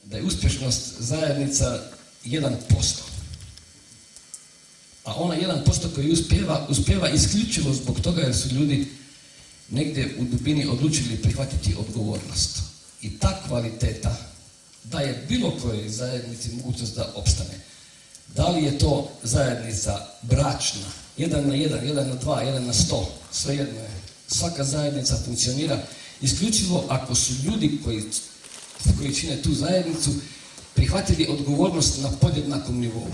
da je uspješnost zajednica 1%. A ona 1% koji uspjeva isključivo zbog toga jer su ljudi negdje u dubini odlučili prihvatiti odgovornost. I ta kvaliteta daje bilo kojoj zajednici mogućnost da opstane. Da li je to zajednica bračna, 1 na 1, 1 na 2, 1 na 100, svejedno je. Svaka zajednica funkcionira isključivo ako su ljudi koji čine tu zajednicu prihvatili odgovornost na podjednakom nivou.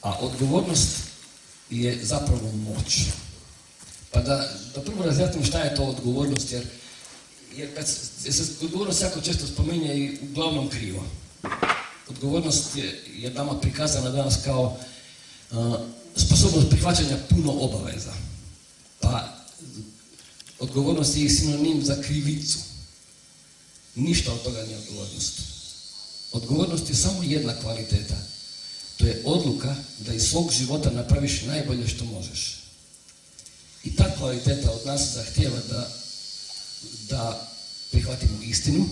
A odgovornost je zapravo moć. Pa da prvo razjasnim šta je to odgovornost, jer kad se odgovornost jako često spominje i uglavnom krivo. Odgovornost je nama prikazana danas kao sposobnost prihvaćanja puno obaveza. Pa odgovornost je i sinonim za krivicu. Ništa od toga nije odgovornost. Odgovornost je samo jedna kvaliteta. To je odluka da iz svog života napraviš najbolje što možeš. I ta kvaliteta od nas zahtijeva da prihvatimo istinu,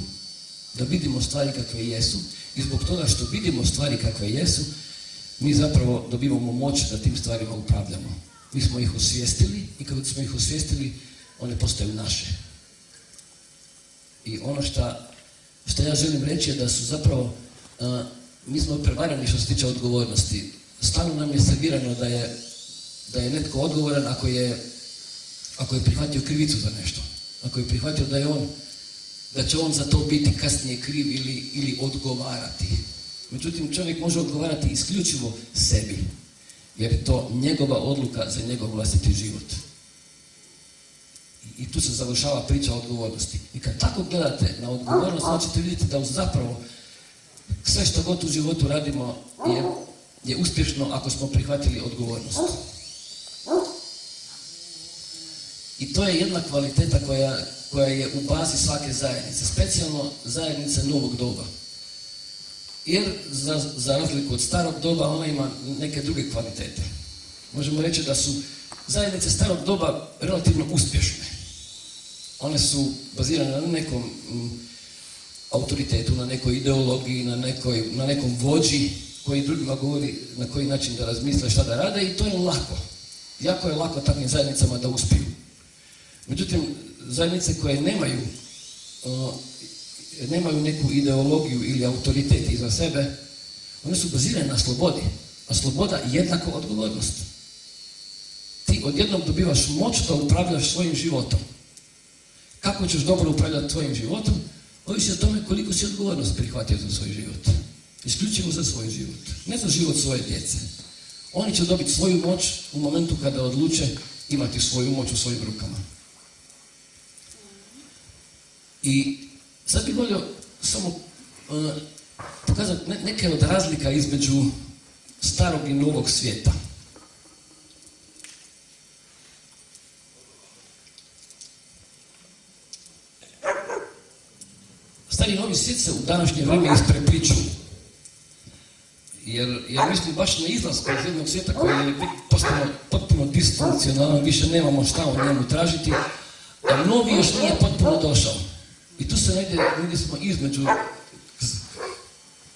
da vidimo stvari kakve jesu i zbog toga što vidimo stvari kakve jesu, mi zapravo dobivamo moć da tim stvarima upravljamo. Mi smo ih osvijestili i kada smo ih osvijestili, one postaju naše. I ono što ja želim reći je da su zapravo, mi smo prevarani što se tiče odgovornosti. Stalno nam je servirano da je netko odgovoran ako je prihvatio krivicu za nešto. Ako je prihvatio da će on za to biti kasnije kriv ili odgovarati. Međutim, čovjek može odgovarati isključivo sebi, jer je to njegova odluka za njegov vlastiti život. I tu se završava priča o odgovornosti. I kad tako gledate na odgovornost, onda ćete vidjeti da zapravo sve što god u životu radimo je uspješno ako smo prihvatili odgovornost. I to je jedna kvaliteta koja je u bazi svake zajednice, specijalno zajednice novog doba. Jer za razliku od starog doba ona ima neke druge kvalitete. Možemo reći da su zajednice starog doba relativno uspješne. One su bazirane na nekom autoritetu, na nekoj ideologiji, na nekom vođi koji drugima govori na koji način da razmisle šta da rade i to je lako. Jako je lako takvim zajednicama da uspiju. Međutim, zajednice koje nemaju neku ideologiju ili autoritet iza sebe, one su bazirane na slobodi, a sloboda jednako odgovornost. Ti odjednom dobivaš moć da upravljaš svojim životom. Kako ćeš dobro upravljati svojim životom, ovisi o tome koliko si odgovornost prihvatio za svoj život. Isključivo za svoj život, ne za život svoje djece. Oni će dobiti svoju moć u momentu kada odluče imati svoju moć u svojim rukama. I sad bih volio samo pokazati neke od razlika između starog i novog svijeta. Stari i novi svijet se u današnje vrijeme isprepliču. Jer mi smo baš na izlasku iz jednog svijeta koji je postao potpuno disfunkcionalan, više nemamo šta o njemu tražiti, a novi još nije potpuno došao. I tu se negdje smo između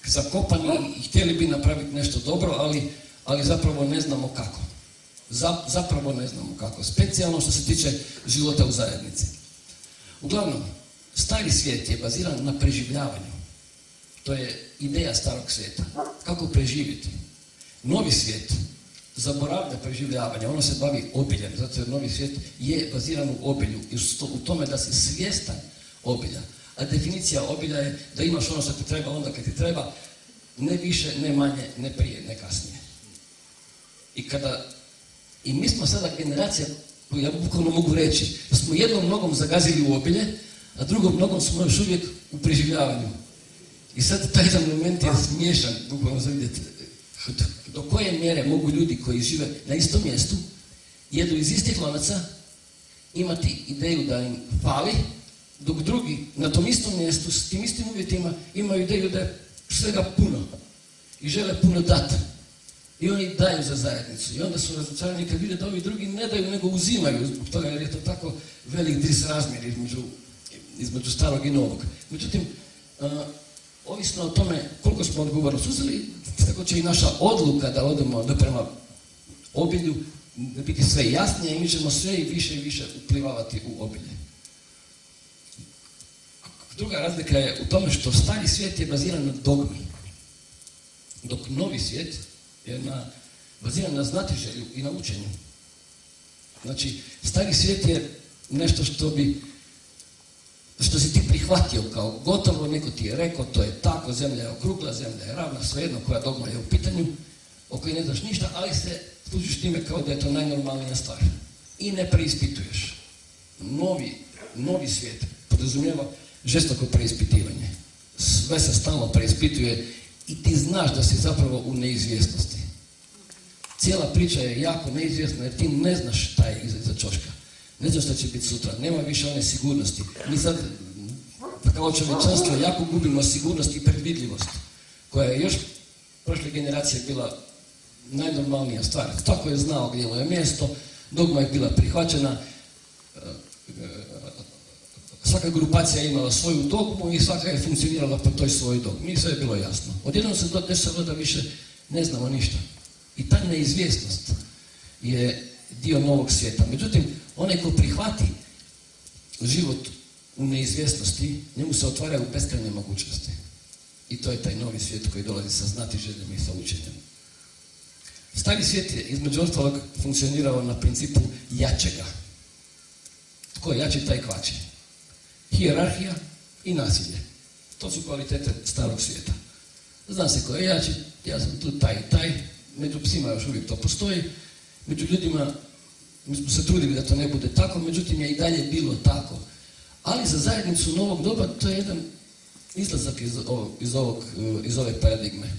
zakopani i htjeli bi napraviti nešto dobro, ali zapravo ne znamo kako. Zapravo ne znamo kako. Specijalno što se tiče života u zajednici. Uglavnom, stari svijet je baziran na preživljavanju. To je ideja starog svijeta. Kako preživjeti? Novi svijet zaboravlja preživljavanje. Ono se bavi obiljem. Zato jer novi svijet je baziran u obilju. I u tome da si svjestan obilja. A definicija obilja je da imaš ono što ti treba onda kad ti treba, ne više, ne manje, ne prije, ne kasnije. I mi smo sada generacija, koju ja bukvalno mogu reći, da smo jednom nogom zagazili u obilje, a drugom nogom smo još uvijek u preživljavanju. I sad taj jedan moment je smiješan, bukvalno za vidjeti do koje mjere mogu ljudi koji žive na istom mjestu, jedu iz istih lonaca, imati ideju da im fali, dok drugi na tom istom mjestu, s tim istim uvjetima, imaju ideju da je svega puno i žele puno dati. I oni daju za zajednicu. I onda su razočarani kad vide da ovi drugi ne daju, nego uzimaju zbog toga, jer je to tako velik disrazmjer između između starog i novog. Međutim, ovisno o tome koliko smo odgovornost uzeli, tako će i naša odluka da odemo prema obilju biti sve jasnije i mi ćemo sve i više uplivavati u obilje. Druga razlika je u tome što stari svijet je baziran na dogmi, dok novi svijet je baziran na znatiželju i na učenju. Znači, stari svijet je nešto što si ti prihvatio kao gotovo, neko ti je rekao, to je tako, zemlja je okrugla, zemlja je ravna, svejedno koja dogma je u pitanju, o kojoj ne znaš ništa, ali se služiš time kao da je to najnormalnija stvar. I ne preispituješ. Novi svijet podrazumijeva žestoko preispitivanje. Sve se stalno preispituje i ti znaš da si zapravo u neizvjesnosti. Cijela priča je jako neizvjesna jer ti ne znaš šta je iza ćoška. Ne znaš šta će biti sutra. Nema više one sigurnosti. Mi sad kao čovječanstvo jako gubimo sigurnost i predvidljivost koja je još prošle generacije bila najnormalnija stvar. Tako je znao gdje mu je mjesto, dogma je bila prihvaćena, svaka grupacija je imala svoju dogmu i svaka je funkcionirala po toj svojoj dogmi. I sve je bilo jasno. Odjednom se dešava da više ne znamo ništa. I ta neizvjesnost je dio novog svijeta. Međutim, onaj ko prihvati život u neizvjesnosti, njemu se otvaraju beskrajne mogućnosti. I to je taj novi svijet koji dolazi sa znatiželjom i sa učenjem. Stari svijet je između ostalog funkcionirao na principu jačega. Tko je jači, taj kvači. Hijerarhija i nasilje. To su kvalitete starog svijeta. Zna se ko je jači, ja sam tu taj i taj, među psima još uvijek to postoji, među ljudima mi smo se trudili da to ne bude tako, međutim je i dalje bilo tako. Ali za zajednicu novog doba to je jedan izlazak iz ove paradigme.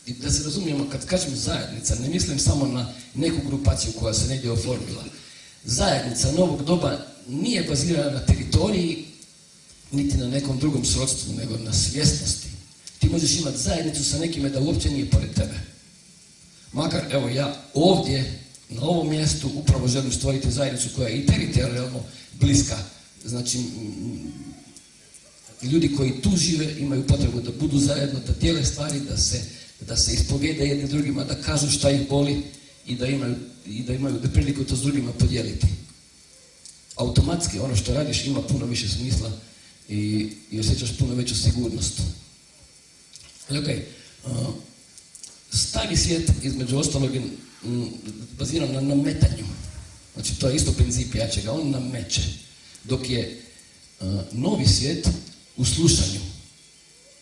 I da se razumijemo, kad kažem zajednica, ne mislim samo na neku grupaciju koja se negdje oformila. Zajednica novog doba nije bazirana na teritoriji, niti na nekom drugom srodstvu, nego na svjesnosti. Ti možeš imati zajednicu sa nekime da uopće nije pored tebe. Makar, evo ja ovdje, na ovom mjestu, upravo želim stvoriti zajednicu koja je i teritorijalno bliska. Znači, ljudi koji tu žive imaju potrebu da budu zajedno, da dijele stvari, da se ispovijede jedni drugima, da kažu šta ih boli i da imaju priliku to s drugima podijeliti. Automatski ono što radiš ima puno više smisla i osjećaš puno veću sigurnost. Ali okej, stari svijet između ostalog je baziran na nametanju. Znači to je isto princip jačega, on nameće. Dok je novi svijet u slušanju.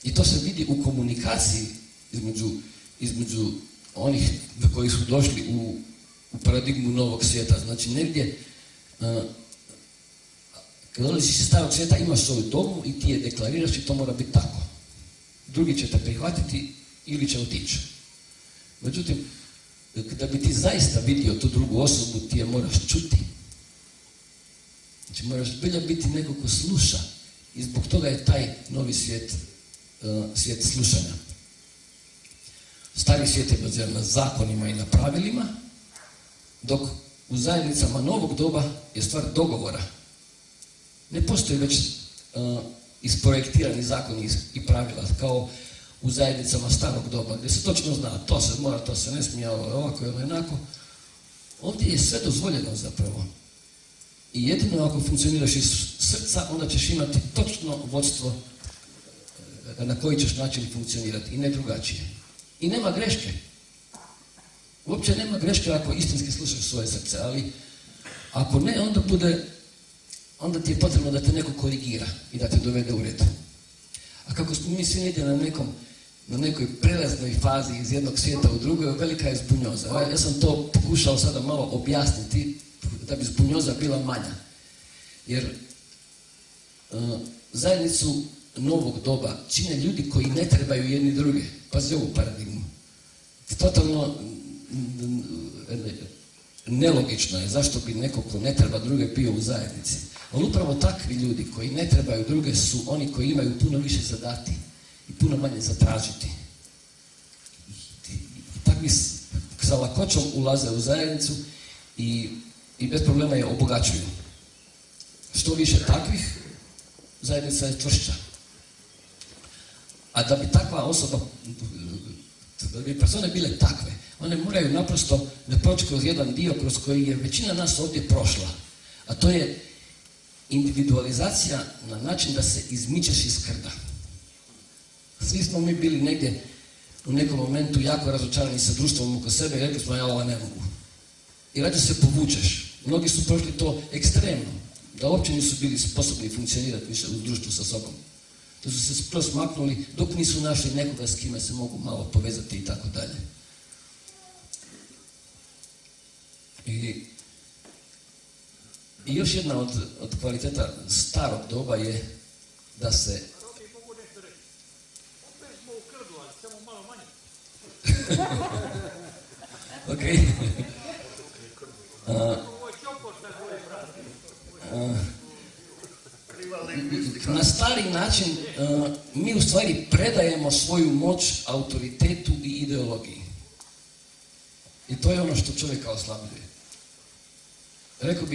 I to se vidi u komunikaciji između onih koji su došli u paradigmu novog svijeta. Znači negdje, kad dolaziš iz starog svijeta imaš svoju dogmu i ti je deklariraš i to mora biti tako. Drugi će te prihvatiti ili će otići. Međutim, da bi ti zaista vidio tu drugu osobu, ti je moraš čuti. Znači moraš zbilja biti neko ko sluša i zbog toga je taj novi svijet slušanja. Stari svijet je baziran na zakonima i na pravilima, dok u zajednicama novog doba je stvar dogovora. Ne postoji već isprojektirani zakoni i pravila, kao u zajednicama starog doba, gdje se točno zna, to se mora, to se ne smije, ovako ili onako. Ovdje je sve dozvoljeno zapravo. I jedino ako funkcioniraš iz srca, onda ćeš imati točno vodstvo na koji ćeš način funkcionirati i ne drugačije. I nema greške. Uopće nema greške ako istinski slušaš svoje srce, ali ako ne, onda ti je potrebno da te neko korigira i da te dovede u red. A kako smo mi svi negdje na nekoj prelaznoj fazi iz jednog svijeta u drugoj, velika je zbunjoza. Ja sam to pokušao sada malo objasniti da bi zbunjoza bila manja. Jer zajednicu novog doba čine ljudi koji ne trebaju jedni druge. Pazi ovu paradigmu. Totalno nelogično je zašto bi neko ko ne treba druge bio u zajednici. Ali upravo takvi ljudi koji ne trebaju druge su oni koji imaju puno više zadati i puno manje zatražiti. Takvi sa lakoćom ulaze u zajednicu i bez problema je obogaćuju. Što više takvih, zajednica je čvršća. A da bi takva osoba, da bi persone bile takve, one moraju naprosto da proći kroz jedan dio kroz koji je većina nas ovdje prošla. A to je individualizacija na način da se izmičeš iz krda. Svi smo mi bili negdje u nekom momentu jako razočarani sa društvom oko sebe i rekli smo ja ovo ne mogu. I rađe se povučeš. Mnogi su prošli to ekstremno, da uopće nisu bili sposobni funkcionirati više u društvu sa sobom. Da su se skroz maknuli dok nisu našli nekoga s kime se mogu malo povezati i tako dalje. I još jedna od kvaliteta starog doba je da se... Robi, mogu nešto reći. Opet smo u krdu, ali samo malo manje. Ok. Ovo je čopor šta gore prati. Na stari način mi u stvari predajemo svoju moć autoritetu i ideologiji. I to je ono što čovjeka oslabljuje. Rekao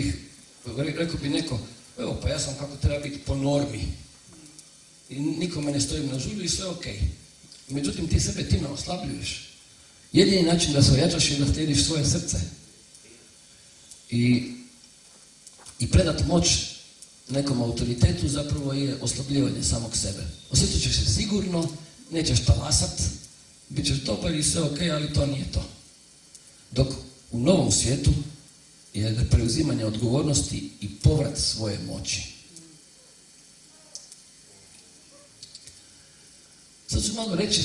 bi neko, evo pa ja sam kako treba biti po normi. I nikome ne stojim na žulju i sve ok. Međutim, ti sebe time oslabljuješ. Jedini način da se ojačaš je da slijediš svoje srce. I predat moć nekom autoritetu zapravo je oslabljivanje samog sebe. Osjećat ćeš se sigurno, nećeš talasat, bit ćeš dobar i sve ok, ali to nije to. Dok u novom svijetu je preuzimanje odgovornosti i povrat svoje moći. Sad ću malo reći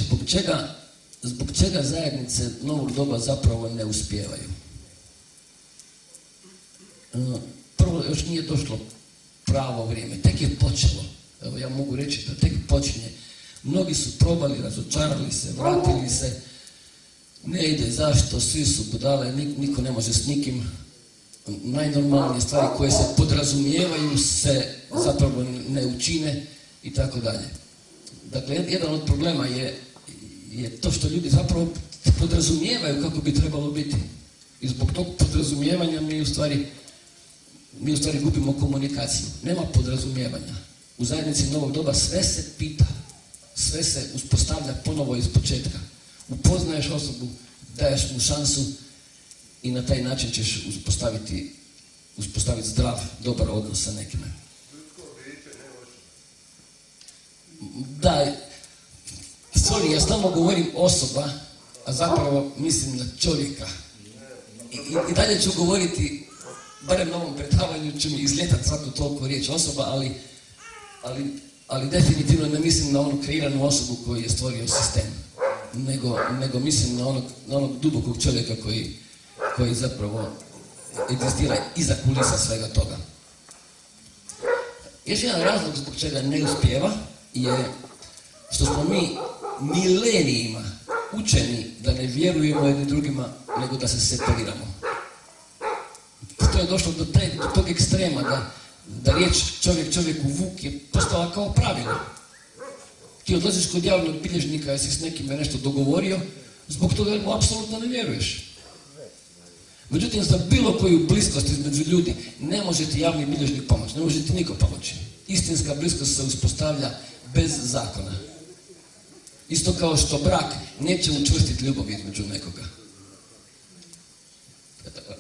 zbog čega zajednice novog doba zapravo ne uspijevaju. Prvo, još nije došlo pravo vrijeme, tek je počelo. Evo, ja mogu reći da tek počinje. Mnogi su probali, razočarali se, vratili se. Ne ide, zašto, svi su budale, niko ne može s nikim. Najnormalnije stvari koje se podrazumijevaju se zapravo ne učine i tako dalje. Dakle, jedan od problema je to što ljudi zapravo podrazumijevaju kako bi trebalo biti. I zbog tog podrazumijevanja mi u stvari gubimo komunikaciju. Nema podrazumijevanja. U zajednici novog doba sve se pita, sve se uspostavlja ponovo iz početka. Upoznaješ osobu, daješ mu šansu i na taj način ćeš uspostaviti zdrav, dobar odnos sa nekime. Da, sorry, ja stalno govorim osoba, a zapravo mislim na čovjeka. I dalje ću govoriti, barem na ovom predavanju će mi izljetati svako toliko riječ osoba, ali definitivno ne mislim na onu kreiranu osobu koju je stvorio sistem, nego mislim na onog dubokog čovjeka koji zapravo egzistira iza kulisa svega toga. Još jedan razlog zbog čega ne uspijeva je što smo mi milenijima učeni da ne vjerujemo jedni drugima, nego da se separiramo. To je došlo do tog ekstrema da riječ čovjek čovjeku vuk je postala kao pravilo. Ti odlaziš kod javnog bilježnika jer si s nekime nešto dogovorio, zbog toga mu apsolutno ne vjeruješ. Međutim, za bilo koju bliskost između ljudi ne može ti javni bilježnik pomoći, ne može ti niko pomoći. Istinska bliskost se uspostavlja bez zakona. Isto kao što brak neće učvrstiti ljubav između nekoga.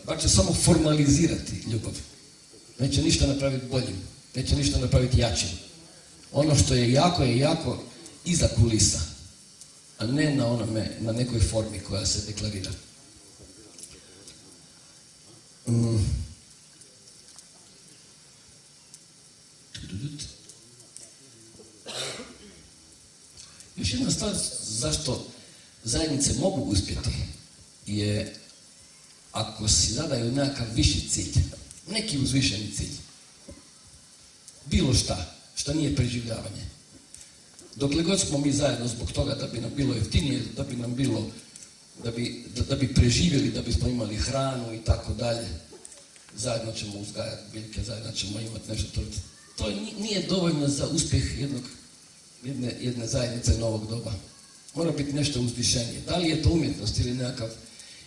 Brak će samo formalizirati ljubav. Neće ništa napraviti boljim, neće ništa napraviti jačim. Ono što je jako iza kulisa, a ne na nekoj formi koja se deklarira. Još jedna stvar zašto zajednice mogu uspjeti je ako si zadaju nekakav viši cilj, neki uzvišeni cilj, bilo šta nije preživljavanje. Dokle god smo mi zajedno zbog toga da bi nam bilo jeftinije, da bi nam bilo, da bi preživjeli, da bismo imali hranu i tako dalje, zajedno ćemo uzgajati biljke, zajedno ćemo imati nešto. To nije dovoljno za uspjeh jedne zajednice novog doba. Mora biti nešto uzvišenije. Da li je to umjetnost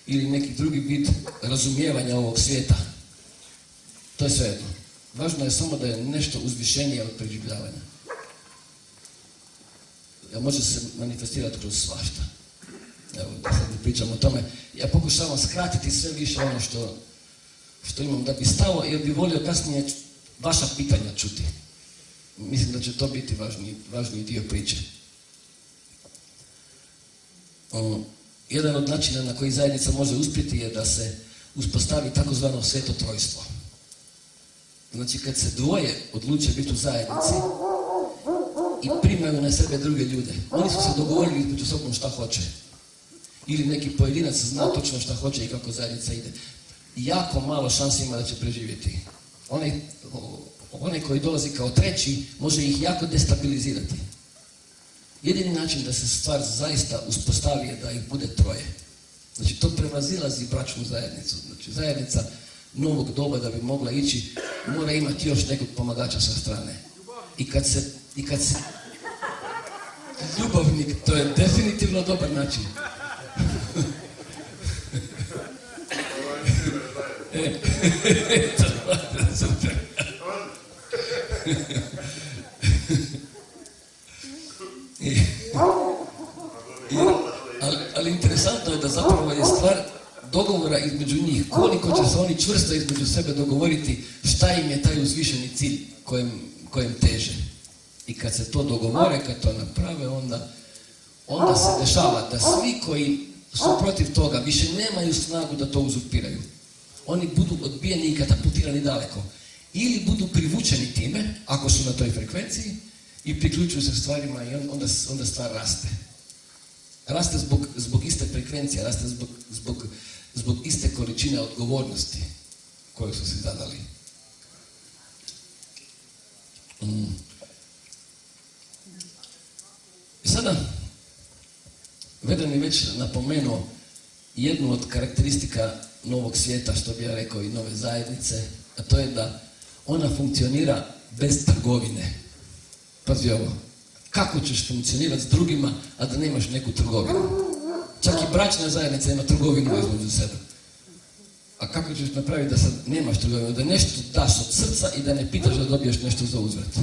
ili neki drugi vid razumijevanja ovog svijeta? To je svejedno. Važno je samo da je nešto uzvišenije od preživljavanja. Može se manifestirati kroz svašta. Evo, da sad ne pričam o tome. Ja pokušavam skratiti sve više ono što imam da bi stalo, jer bi volio kasnije vaša pitanja čuti. Mislim da će to biti važniji dio priče. Jedan od načina na koji zajednica može uspjeti je da se uspostavi takozvano sveto trojstvo. Znači, kad se dvoje odluče biti u zajednici i primaju na sebe druge ljude, oni su se dogovorili između sobom šta hoće. Ili neki pojedinac zna točno šta hoće i kako zajednica ide. Jako malo šansi ima da će preživjeti. Onaj koji dolazi kao treći može ih jako destabilizirati. Jedini način da se stvar zaista uspostavi je da ih bude troje. Znači, to prevazilazi bračnu zajednicu. Znači, zajednica novog doba da bi mogla ići, mora imati još nekog pomagača sa strane. I kad se ljubavnik, to je definitivno dobar način. Super. Ali interesantno je da zapravo je stvar dogovora između njih. Koliko će se oni čvrsto između sebe dogovoriti šta im je taj uzvišeni cilj kojem teže. I kad se to dogovore, kad to naprave, onda se dešava da svi koji su protiv toga više nemaju snagu da to uzurpiraju. Oni budu odbijeni i katapultirani daleko. Ili budu privučeni time, ako su na toj frekvenciji, i priključuju se stvarima i onda stvar raste. Raste zbog iste frekvencije, raste zbog iste količine odgovornosti koju su si zadali. I sada, Vedran je već napomenuo jednu od karakteristika novog svijeta, što bi ja rekao i nove zajednice, a to je da ona funkcionira bez trgovine. Pazi ovo, kako ćeš funkcionirati s drugima, a da nemaš neku trgovinu? Čak i bračna zajednica ima trgovinu između sebe. A kako ćeš napraviti da sad nemaš trgovinu, da nešto daš od srca i da ne pitaš da dobiješ nešto za uzvrat?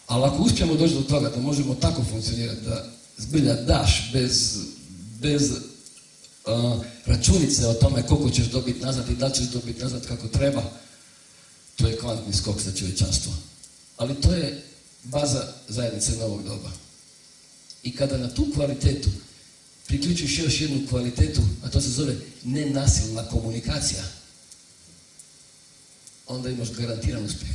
Ali ako uspijemo doći do toga da možemo tako funkcionirati, da zbilja daš bez računice o tome koliko ćeš dobiti nazad i da ćeš dobiti nazad kako treba, to je kvantni skok za čovječanstvo. Ali to je baza zajednice novog doba. I kada na tu kvalitetu priključiš još jednu kvalitetu, a to se zove nenasilna komunikacija, onda imaš garantiran uspjeh.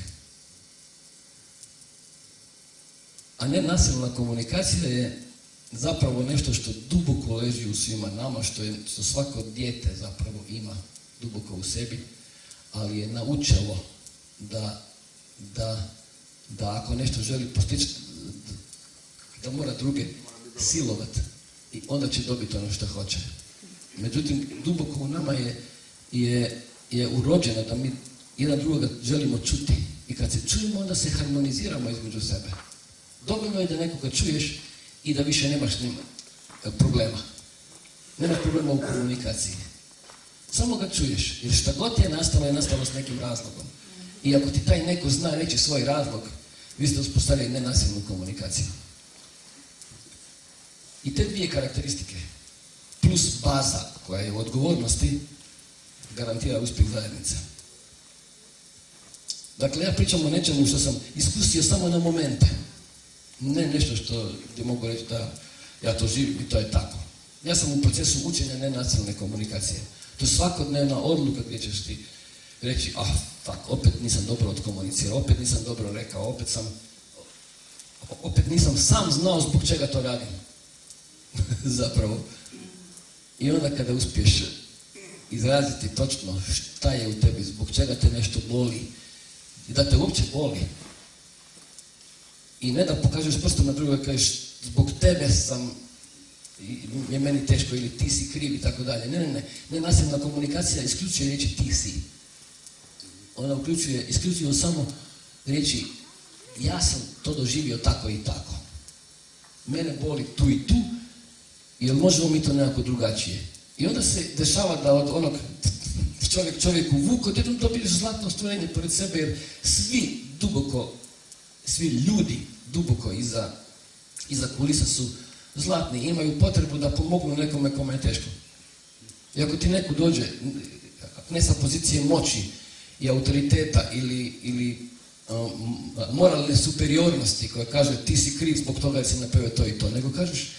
A nenasilna komunikacija je zapravo nešto što duboko leži u svima nama, što svako dijete zapravo ima duboko u sebi, ali je naučilo da ako nešto želi postići, da mora druge silovati i onda će dobiti ono što hoće. Međutim, duboko u nama je urođeno da mi jedan drugoga želimo čuti i kad se čujemo, onda se harmoniziramo između sebe. Dovoljno je da nekoga čuješ i da više nemaš s njim problema. Nemaš problema u komunikaciji. Samo ga čuješ, jer šta god je nastalo s nekim razlogom. I ako ti taj neko zna reći svoj razlog, vi ste uspostavili nenasilnu komunikaciju. I te dvije karakteristike, plus baza koja je u odgovornosti, garantira uspjeh zajednice. Dakle, ja pričam o nečemu što sam iskusio samo na momente. Ne nešto gdje mogu reći da ja to živim i to je tako. Ja sam u procesu učenja nenasilne komunikacije. To je svakodnevna odluka gdje ćeš ti reći, opet nisam dobro odkomunicirao, opet nisam dobro rekao, opet nisam sam znao zbog čega to radim. Zapravo. I onda kada uspiješ izraziti točno šta je u tebi, zbog čega te nešto boli i da te uopće boli. I ne da pokažeš prstom na drugoga i kažeš zbog tebe je meni teško ili ti si kriv i tako dalje. Ne. Nenasilna komunikacija isključuje riječi ti si. Ona isključuje samo riječi ja sam to doživio tako i tako. Mene boli tu i tu, jer možemo mi to nekako drugačije. I onda se dešava da od onog čovjek čovjeku vuk, odjednom dobiješ zlatno stvorenje pored sebe, jer svi ljudi duboko iza kulisa su zlatni i imaju potrebu da pomognu nekome kome je teško. I ako ti neko dođe, ne sa pozicije moći i autoriteta ili moralne superiornosti koja kaže ti si kriv zbog toga jer si napravio to i to, nego kažeš,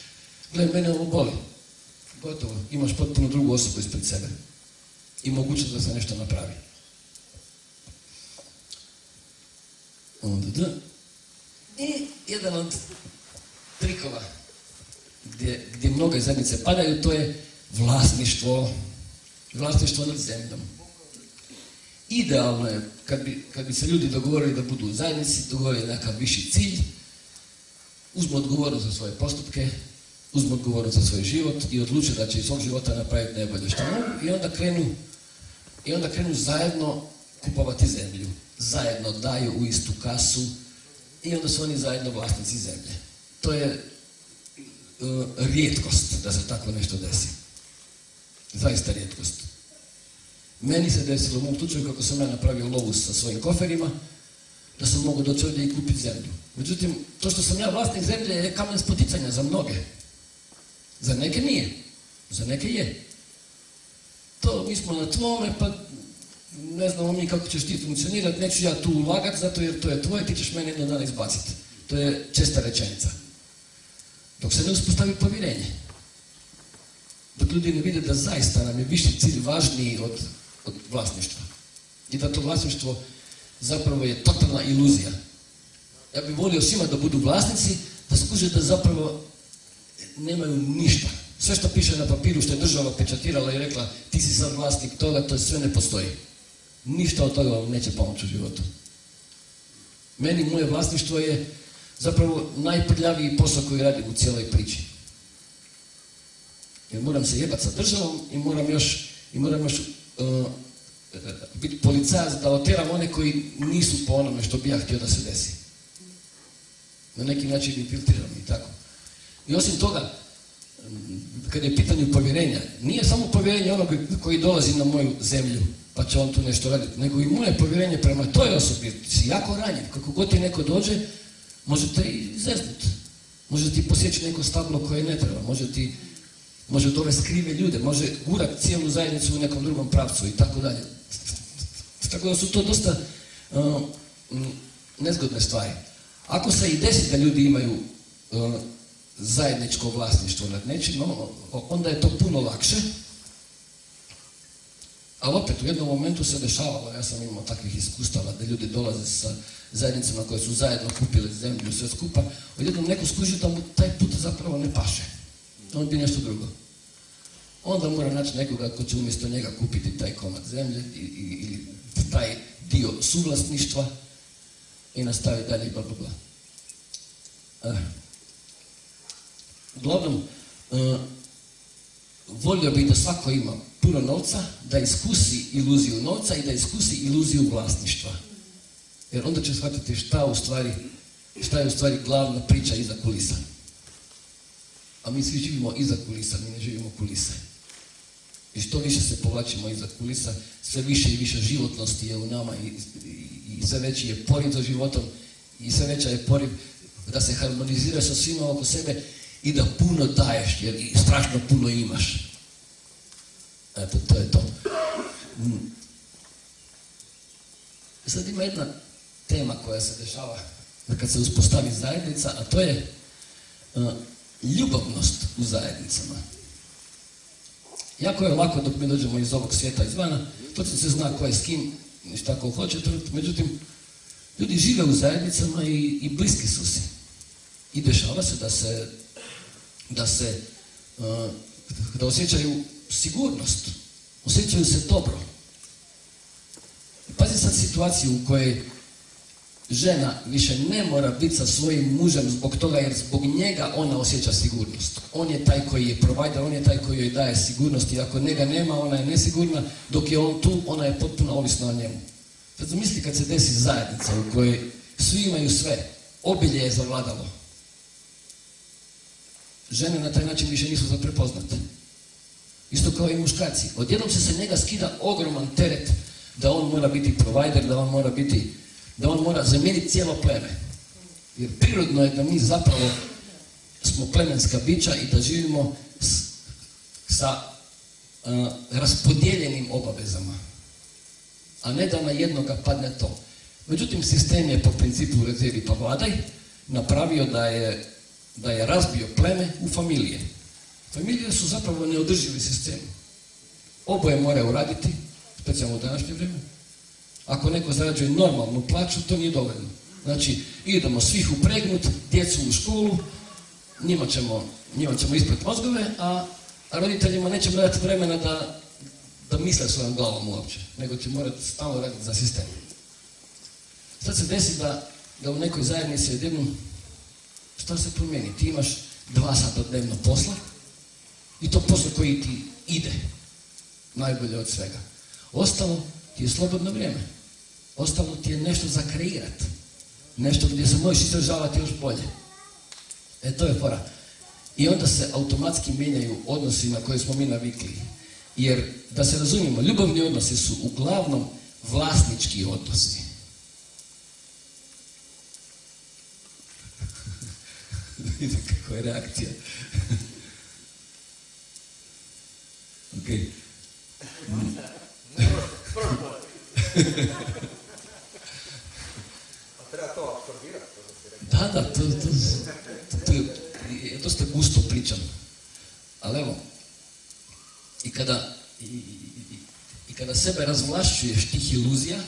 gledaj, mene ovo boli. Gotovo, imaš potpuno drugu osobu ispred sebe i mogućnost da se nešto napravi. I jedan od trikova gdje mnoge zajednice padaju, to je vlasništvo nad zemljom. Idealno je kad bi se ljudi dogovorili da budu u zajednici, dogovorili nekakav viši cilj, uzmu odgovornost za svoje postupke, uzmu odgovornost za svoj život i odluče da će iz svog života napraviti najbolje što mogu i onda krenu zajedno kupovati zemlju. Zajedno daju u istu kasu i onda su oni zajedno vlasnici zemlje. To je rijetkost da se tako nešto desi. Zaista rijetkost. Meni se desilo u mom slučaju kako sam ja napravio lovu sa svojim koferima, da sam mogao doći ovdje i kupiti zemlju. Međutim, to što sam ja vlasnik zemlje je kamen spoticanja za mnoge. Za neke nije. Za neke je. To mi smo na tvome, pa ne znamo mi kako ćeš ti funkcionirati, neću ja tu ulagati zato jer to je tvoje, ti ćeš mene jednog dana izbaciti. To je česta rečenica. Dok se ne uspostavi povjerenje. Dok ljudi ne vide da zaista nam je viši cilj važniji od vlasništva. I da to vlasništvo zapravo je totalna iluzija. Ja bih volio svima da budu vlasnici, da skuže da zapravo nemaju ništa. Sve što piše na papiru, što je država pečatirala i rekla ti si sad vlasnik toga, to sve ne postoji. Ništa od toga vam neće pomoći u životu. Meni moje vlasništvo je zapravo najprljaviji posao koji radim u cijeloj priči. Jer moram se jebati sa državom i moram još biti policajac da oteram one koji nisu po onome što bi ja htio da se desi. Na neki način bi filtriram i tako. I osim toga, kad je pitanje povjerenja, nije samo povjerenje onog koji dolazi na moju zemlju, pa će on tu nešto raditi, nego i moje povjerenje prema toj osobi, si jako ranjiv, kako god ti neko dođe, može te i zeznuti, može ti posjeći neko stablo koje ne treba, može dovesti krive ljude, može gurati cijelu zajednicu u nekom drugom pravcu i tako dalje. Tako da su to dosta nezgodne stvari. Ako se i desi da ljudi imaju zajedničko vlasništvo nad nečim, onda je to puno lakše. Ali opet, u jednom momentu se dešavalo, ja sam imao takvih iskustava, da ljudi dolaze sa zajednicama koje su zajedno kupile zemlju, sve skupa, odjednom neko skuži da mu taj put zapravo ne paše. On bi nešto drugo. Onda mora naći nekoga ko će umjesto njega kupiti taj komad zemlje ili taj dio suvlasništva i nastavi dalje i bla bla bla. Uglavnom, volio bih da svako ima puno novca, da iskusi iluziju novca i da iskusi iluziju vlasništva. Jer onda će shvatiti šta je u stvari glavna priča iza kulisa. A mi svi živimo iza kulisa, mi ne živimo kulise. I što više se povlačimo iza kulisa, sve više i više životnosti je u nama i sve veći je poriv za životom i sve veća je poriv da se harmoniziraš sa svima oko sebe i da puno daješ, jer i strašno puno imaš. Eto, to je to. Sad ima jedna tema koja se dešava kad se uspostavi zajednica, a to je ljubavnost u zajednicama. Jako je lako dok mi dođemo iz ovog svijeta izvana, točno se zna ko je s kim i šta ko hoće, međutim, ljudi žive u zajednicama i bliski su si. I dešava se da osjećaju sigurnost, osjećaju se dobro. Pazi sad situaciju u kojoj žena više ne mora biti sa svojim mužem zbog toga jer zbog njega ona osjeća sigurnost. On je taj koji je provider, on je taj koji joj daje sigurnost i ako njega nema, ona je nesigurna, dok je on tu, ona je potpuno ovisna o njemu. Sad zamisli kad se desi zajednica u kojoj svi imaju sve, obilje je zavladalo. Žene na taj način više nisu za prepoznati. Isto kao i muškarci. Odjednom se sa njega skida ogroman teret da on mora biti provider, da on mora zamijeniti cijelo pleme. Jer prirodno je da mi zapravo smo plemenska bića i da živimo sa raspodijeljenim obavezama, a ne da na jednoga padne to. Međutim, sistem je po principu rezervi pa vladaj napravio da je razbio pleme u familije. Familije su zapravo neodrživi sistem. Oboje moraju raditi, specijalno u današnje vrijeme. Ako neko zarađuje normalnu plaću, to nije dovoljno. Znači, idemo svih upregnuti, djecu u školu, njima ćemo isprati mozgove, a roditeljima nećemo dati vremena da misle svojom glavom uopće, nego će morati stalno raditi za sistem. Sad se desi da u nekoj zajednici odjednom, šta se promijeni? Ti imaš 2 sata dnevno posla i to posao koji ti ide najbolje od svega. Ostalo ti je slobodno vrijeme. Ostalo ti je nešto za kreirati. Nešto gdje se možeš izražavati još bolje. To je fora. I onda se automatski mijenjaju odnosi na koje smo mi navikli. Jer, da se razumijemo, ljubavni odnosi su uglavnom vlasnički odnosi. Vidite kako je reakcija. Okej. Treba to apsorbirati, to da si rekao. Da, to je dosta gusto pričam. Ali evo, i kada sebe razvlašćuješ tih iluzija,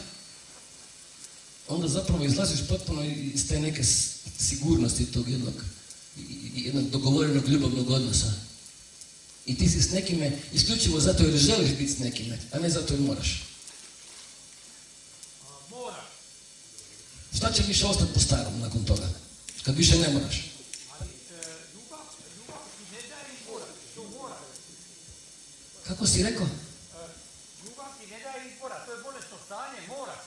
onda zapravo izlaziš potpuno iz te neke sigurnosti tog jednog dogovorenog ljubavnog odnosa. I ti si s nekime isključivo zato jer želiš biti s nekime, a ne zato jer moraš. Moraš. Šta će više ostati po starom nakon toga? Kad više ne moraš? Ali ljubav ti ne daje izbora, to mora. Kako si rekao? Ljubav ti ne daje izbora, to je bolesno stanje, moraš.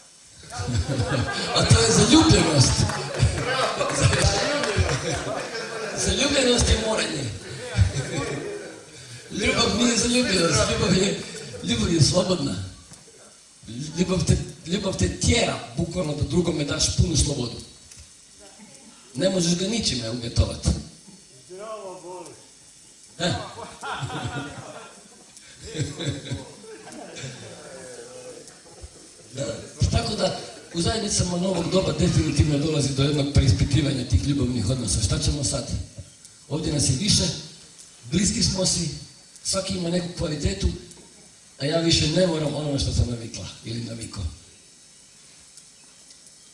A to je zaljubljenost. Zaljubljenost je moranje. Ljubav nije zaljubljenost, ljubav je slobodna. Ljubav te tjera, bukvalno da drugome daš punu slobodu. Ne možeš ga ničime uvjetovati. Zdravo boli. Tako da u zajednicama novog doba definitivno dolazi do jednog preispitivanja tih ljubavnih odnosa. Šta ćemo sad? Ovdje nas je više, bliski smo si, svaki ima neku kvalitetu, a ja više ne moram ono što sam navikla ili navikao.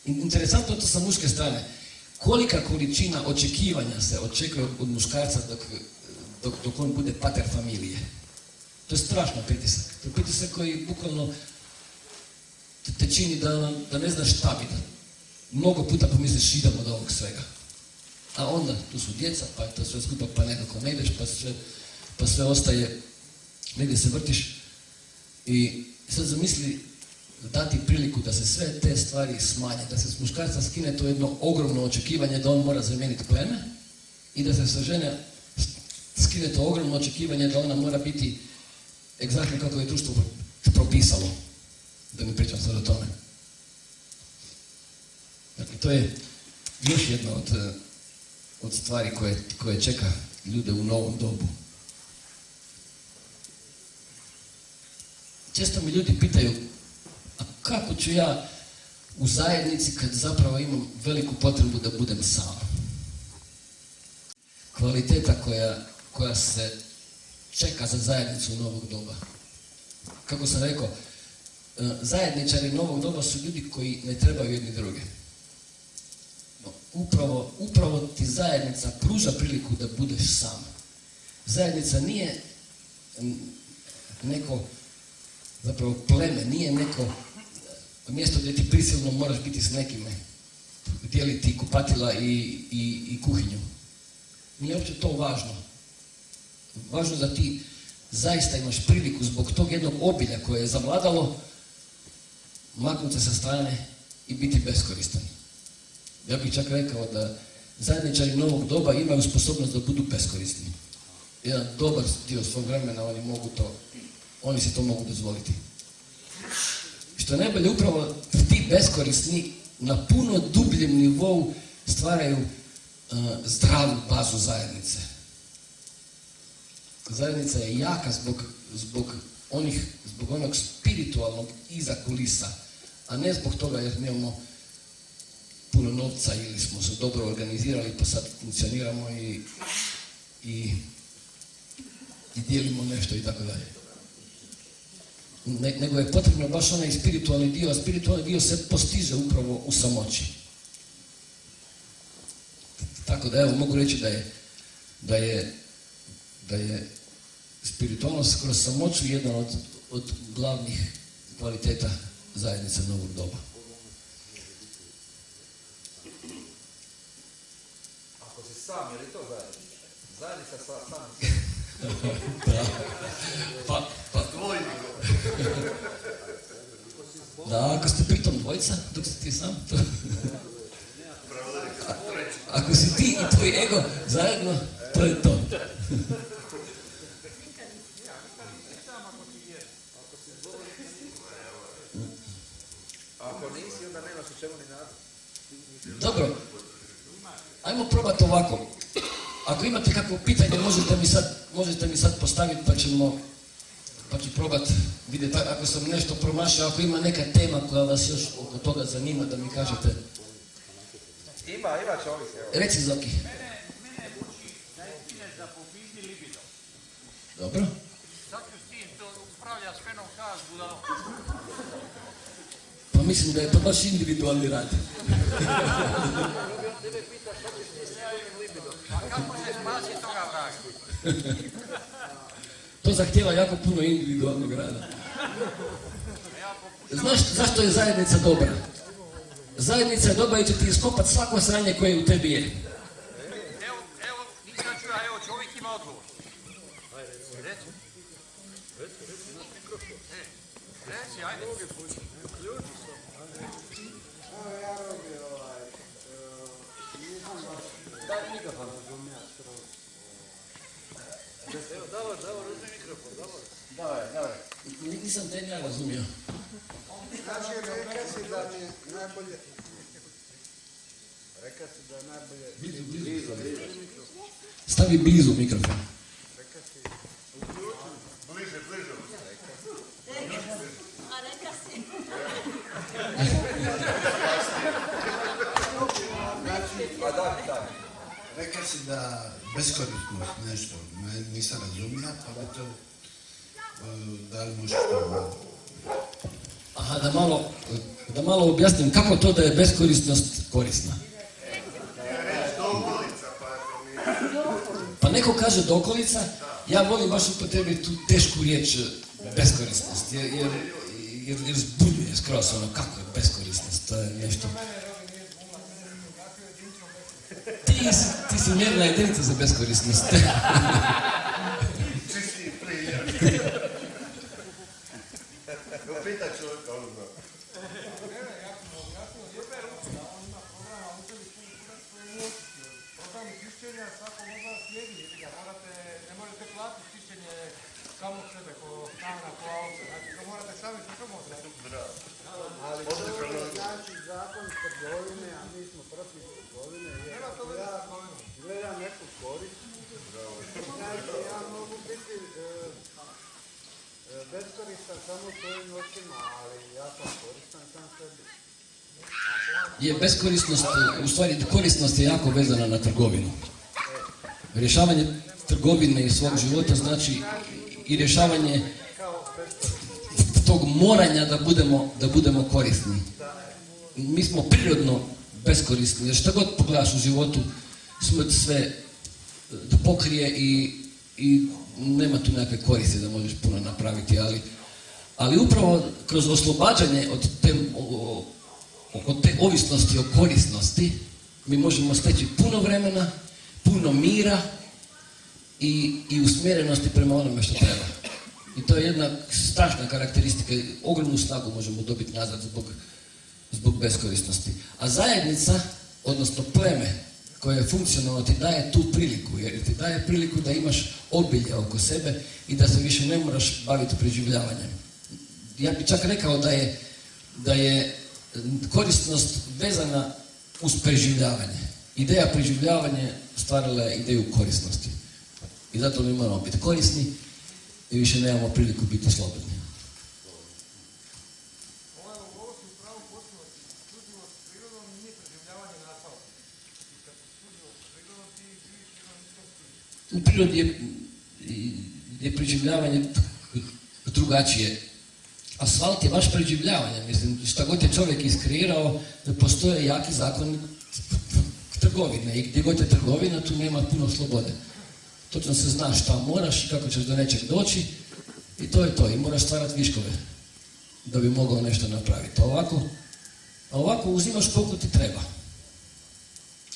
Interesantno je to sa muške strane. Kolika količina očekivanja se očekuje od muškarca dok on bude pater familije. To je strašno pritisak. To je pritisak koji bukvalno te čini da ne znaš šta bi. Mnogo puta pomisliš idemo od ovog svega. A onda tu su djeca, pa to sve skupa, pa nekako ne ideš, pa sve ostaje, negdje se vrtiš. I sad zamisli dati priliku da se sve te stvari smanje, da se s muškarca skine to jedno ogromno očekivanje da on mora zamijeniti pleme i da se sa žene skine to ogromno očekivanje da ona mora biti egzaktno kako je društvo propisalo. Da ne pričam sad o tome. Dakle, to je još jedna od stvari koje čeka ljude u novom dobu. Često mi ljudi pitaju, a kako ću ja u zajednici kad zapravo imam veliku potrebu da budem sam? Kvaliteta koja se čeka za zajednicu novog doba. Kako sam rekao, zajedničari novog doba su ljudi koji ne trebaju jedni druge. Upravo ti zajednica pruža priliku da budeš sam. Zajednica nije neko zapravo pleme, nije neko mjesto gdje ti prisilno moraš biti s nekime, dijeliti kupatila i kuhinju. Nije uopće to važno. Važno da ti zaista imaš priliku zbog tog jednog obilja koje je zavladalo maknuti se sa strane i biti beskoristan. Ja bih čak rekao da zajedničari novog doba imaju sposobnost da budu beskorisni. jedan dobar dio svog vremena, oni si to mogu dozvoliti. Što je najbolje, upravo ti beskorisni na puno dubljem nivou stvaraju zdravu bazu zajednice. Zajednica je jaka zbog onog spiritualnog iza kulisa, a ne zbog toga jer nemamo puno novca ili smo se dobro organizirali pa sad funkcioniramo i dijelimo nešto i tako dalje. Nego je potrebno baš onaj spiritualni dio, a spiritualni dio se postiže upravo u samoći. Tako da evo mogu reći da je spiritualnost kroz samoću jedan od glavnih kvaliteta zajednice novog doba. Ako si sam, je li to zajednica? Zajednica sam. Da, ako ste pritom dvojica, dok si ti sam, to... Ako si ti i tvoj ego zajedno, to je to. Ako nisi, onda nemaš o čemu ni nadu. Dobro, ajmo probati ovako. Ako imate kakvo pitanje, možete mi sad postaviti pa ću probati vidjeti ako sam nešto promašio, ako ima neka tema koja vas još oko toga zanima, da mi kažete. Ima čovjek, evo. Reci, Zoki. Mene muči da je ide za pobizni libido. Dobro. Sad ću s tim to upravlja s menom kaz budalo. Pa mislim da je to baš individualni rad. Tebe pita šta ćeš ti s svojim libidom. A kako se spasi toga vraga? To zahtjeva jako puno individualnog rada. Znaš zašto je zajednica dobra? Zajednica je dobra i će ti iskopati svako sranje koje u tebi je. Evo, nisam čuo, a evo čovjek ima odgovor. Reci. Reci, ajde. Daj mikrofon. Evo, Davor, uzmi mikrofon, Davor. Davor. Nisam te ja razumio. Znači, rekao si da mi najbolje... Rekao si da najbolje... Blizu. Stavi blizu mikrofon. Rekao si... Bliže. A reka si. A da. Rekao si da beskorisnost nešto nisam razumio, pa da to... Da li možeš to... Aha, da malo objasnim kako to da je beskorisnost korisna. Pa neko kaže dokolica, ja volim baš upotrebiti tu tešku riječ beskorisnost, jer zbunjuje skroz ono kako je beskorisnost, to je nešto... Ti si mjerna jedinica za beskorisnost. Čisti plin. Pita čovjeka, ono zna. Programi čišćenja svako od vas slijedi, ne možete platiti čišćenje samo sebe, ko stana, ko auto, znači to morate sami sa sobom raditi. Ali to znači zakon trgovine, a mi smo protiv trgovine, jer ako ja gledam neku korist, znači ja mogu biti beskoristan samo svojim očima, ali ja sam koristan sam sebi. Je beskorisnost, u stvari korisnost je jako vezana na trgovinu. Rješavanje trgovine iz svog života znači i rješavanje tog moranja da budemo korisni. Mi smo prirodno beskorisni, jer što god pogledaš u životu, smrt sve pokrije i nema tu nekakve koristi da možeš puno napraviti, ali upravo kroz oslobađanje od te ovisnosti o korisnosti mi možemo steći puno vremena, puno mira i usmjerenosti prema onome što treba. I to je jedna strašna karakteristika, ogromnu snagu možemo dobiti nazad zbog beskorisnosti. A zajednica, odnosno pleme koje je funkcionalno ti daje tu priliku, jer ti daje priliku da imaš obilje oko sebe i da se više ne moraš baviti preživljavanjem. Ja bih čak rekao da je korisnost vezana uz preživljavanje. Ideja preživljavanja stvarala je ideju korisnosti. I zato mi moramo biti korisni i više nemamo priliku biti slobodni. Ovo si upravo potpuno suživot s prirodom nije preživljavanje nastalo. I kad si suživot s prirodom ti živiš jedan istom stilu. U prirodi je preživljavanje drugačije. Asfalt je baš preživljavanje. Mislim, šta god je čovjek iskreirao, da postoje jaki zakon trgovine. I gdje god je trgovina, tu nema puno slobode. Točno se zna šta moraš i kako ćeš do nečeg doći i to je to. I moraš stvarati viškove da bi mogao nešto napraviti. A ovako uzimaš koliko ti treba.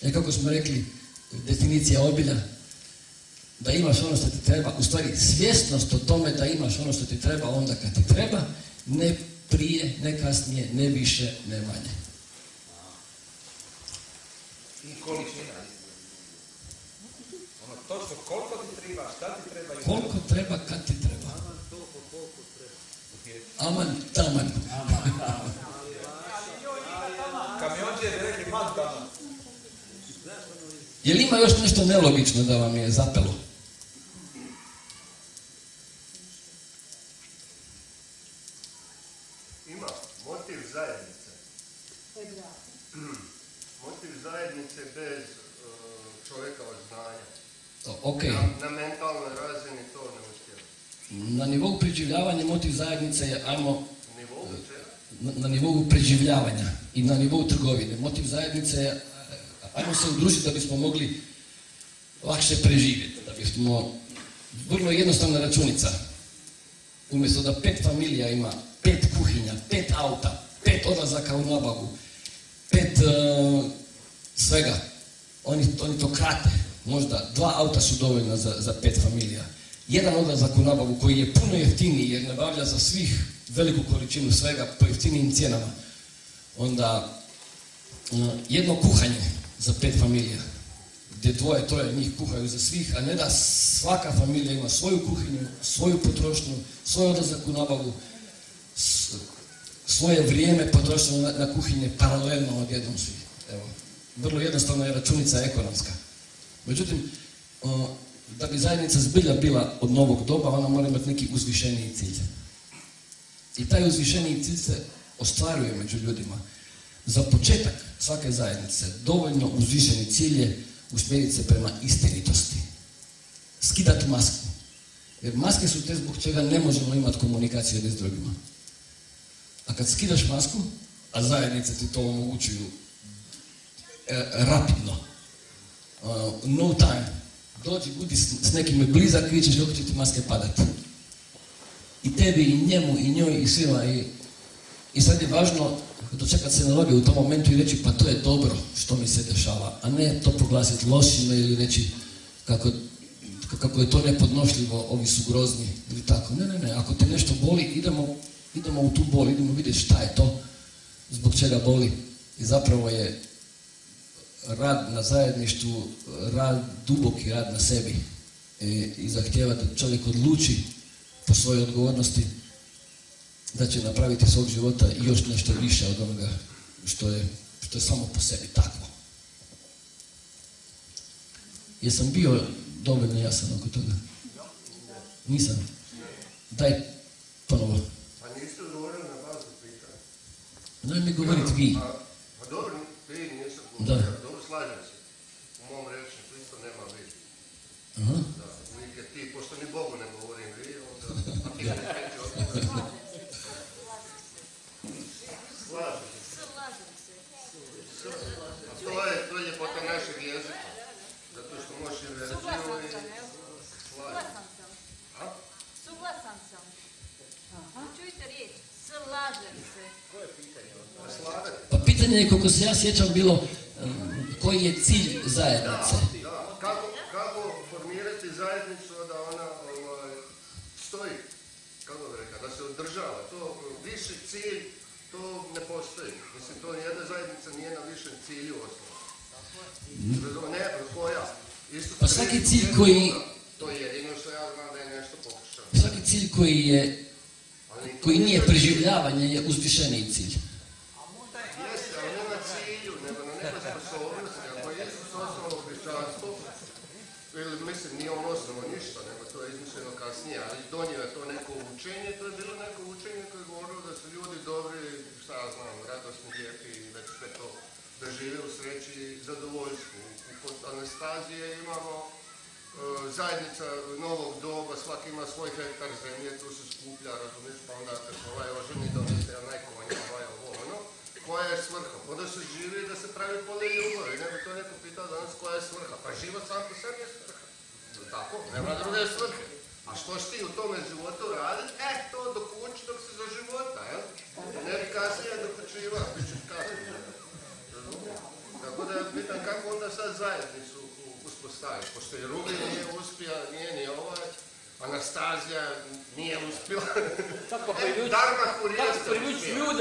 Jer kako smo rekli, definicija obilja, da imaš ono što ti treba, u stvari svjesnost o tome da imaš ono što ti treba onda kad ti treba, ne prije, ne kasnije, ne više, ne manje. I količina. Ono točno koliko ti treba, šta ti treba i Koliko treba, kad ti treba. Aman, taman. kamionđe bi rekli man tamo. Je li ima još nešto nelogično da vam je zapelo? Ima motiv zajednice. Motiv zajednice bez čovjekova znanja. Ok. Na mentalnoj razini to ne uspjeva. Na nivou preživljavanja motiv zajednice je, Nivou čega? na nivou preživljavanja i na nivou trgovine. Motiv zajednice je, ajmo se udružiti da bismo mogli lakše preživjeti, da bismo, vrlo jednostavna računica. Umjesto da 5 familija ima 5 kuhinja, 5 auta, 5 odlazaka u nabavu, 5 svega, oni to krate. Možda 2 auta su dovoljna za 5 familija. Jedan odlazak u nabavu koji je puno jeftiniji jer nabavlja za svih veliku količinu svega po jeftinijim cijenama. Onda jedno kuhanje za 5 familija, gdje 2-3 njih kuhaju za svih, a ne da svaka familija ima svoju kuhinju, svoju potrošnju, svoj odlazak u nabavu, svoje vrijeme potrošeno na kuhinje paralelno odjednom svi. Evo, vrlo jednostavna je računica ekonomska. Međutim, da bi zajednica zbilja bila od novog doba, ona mora imati neki uzvišeniji cilj. I taj uzvišeniji cilj se ostvaruje među ljudima. Za početak svake zajednice dovoljno uzvišeni cilj je usmjeriti se prema istinitosti. Skidati masku. Jer maske su te zbog čega ne možemo imati komunikaciju jedni s drugima. A kad skidaš masku, a zajednice ti to omogućuju rapidno, no time, dođi, budi s nekim blizak, vidjet ćeš kako će ti maske padati. I tebi, i njemu, i njoj, i svima. I sad je važno dočekati se na noge u tom momentu i reći pa to je dobro što mi se dešava, a ne to proglasiti lošim ili reći kako je to nepodnošljivo, ovi su grozni ili tako. Ne, ako te nešto boli, idemo u tu bol, idemo vidjeti šta je to, zbog čega boli. I zapravo je rad na zajedništvu, duboki rad na sebi i zahtijeva da čovjek odluči po svojoj odgovornosti da će napraviti svog života i još nešto više od onoga što je samo po sebi takvo. Jesam bio dovoljno jasan oko toga? Nisam. Daj ponovo. Pa niste odgovorili na bazu pitanja. Daj mi govoriti vi. Pa dobro, vi nisam Da. govorio. Dobro, slažem se. U mom rečniku isto nema vi. Aha. Da, uvijek je ti, pošto ni Bogu ne govorim vi, onda... A ti ne kreći odgovor. Slažem se. A to je ljepota našeg jezika. Zato što možeš i verziju i... Suglasan sam. A? Suglasan sam. Čujte riječ, slažem se. A slagati? Pa pitanje je, koliko se ja sjećam, bilo koji je cilj zajednice. Da, kako formirati zajednicu da ona stoji, kako bi rekao, da se održava. To viši cilj, to ne postoji. Mislim, to jedna zajednica nije na višem cilju osnovna. Ne, koja? Isto Pa svaki cilj koji, To je jedino što ja znam da je nešto pokušao. svaki cilj koji nije preživljavanje je uspješeniji cilj. Jeste, ali ne na cilju, nego na nekoj sposobnosti. Ako je Isus osnovno hrišćanstvo, ili mislim nije on osnovo ništa, nego to je izmišljeno kasnije, ali donio je to neko učenje, to je bilo neko učenje koje je govorilo da su ljudi dobri, šta ja znam, radosni, lijepi i već sve to, da žive u sreći i zadovoljstvu. Kod Anastazije imamo zajednica novog doba, svaki ima svoj hektar zemlje, tu se skuplja, razumiješ, pa onda se ovaj oženi donese, a najkovanje ovaj ovo, ono. Koja je svrha? Pa da se živi i da se pravi pole ljubavi. Ne bi to neko pitao danas koja je svrha. Pa život sam po sebi je svrha. Tako? Nema druge svrhe. A što ćeš ti u tome životu raditi? To do kući dok si za života, jel? Ne bi kasnije dok učiva, bit će kasnije. Tako da je pitan kako onda sad zajednicu uspostaviti. Pošto i Rubi nije uspija, nije ni ovaj, Anastazija nije uspjela. Darmahur jeste uspjela.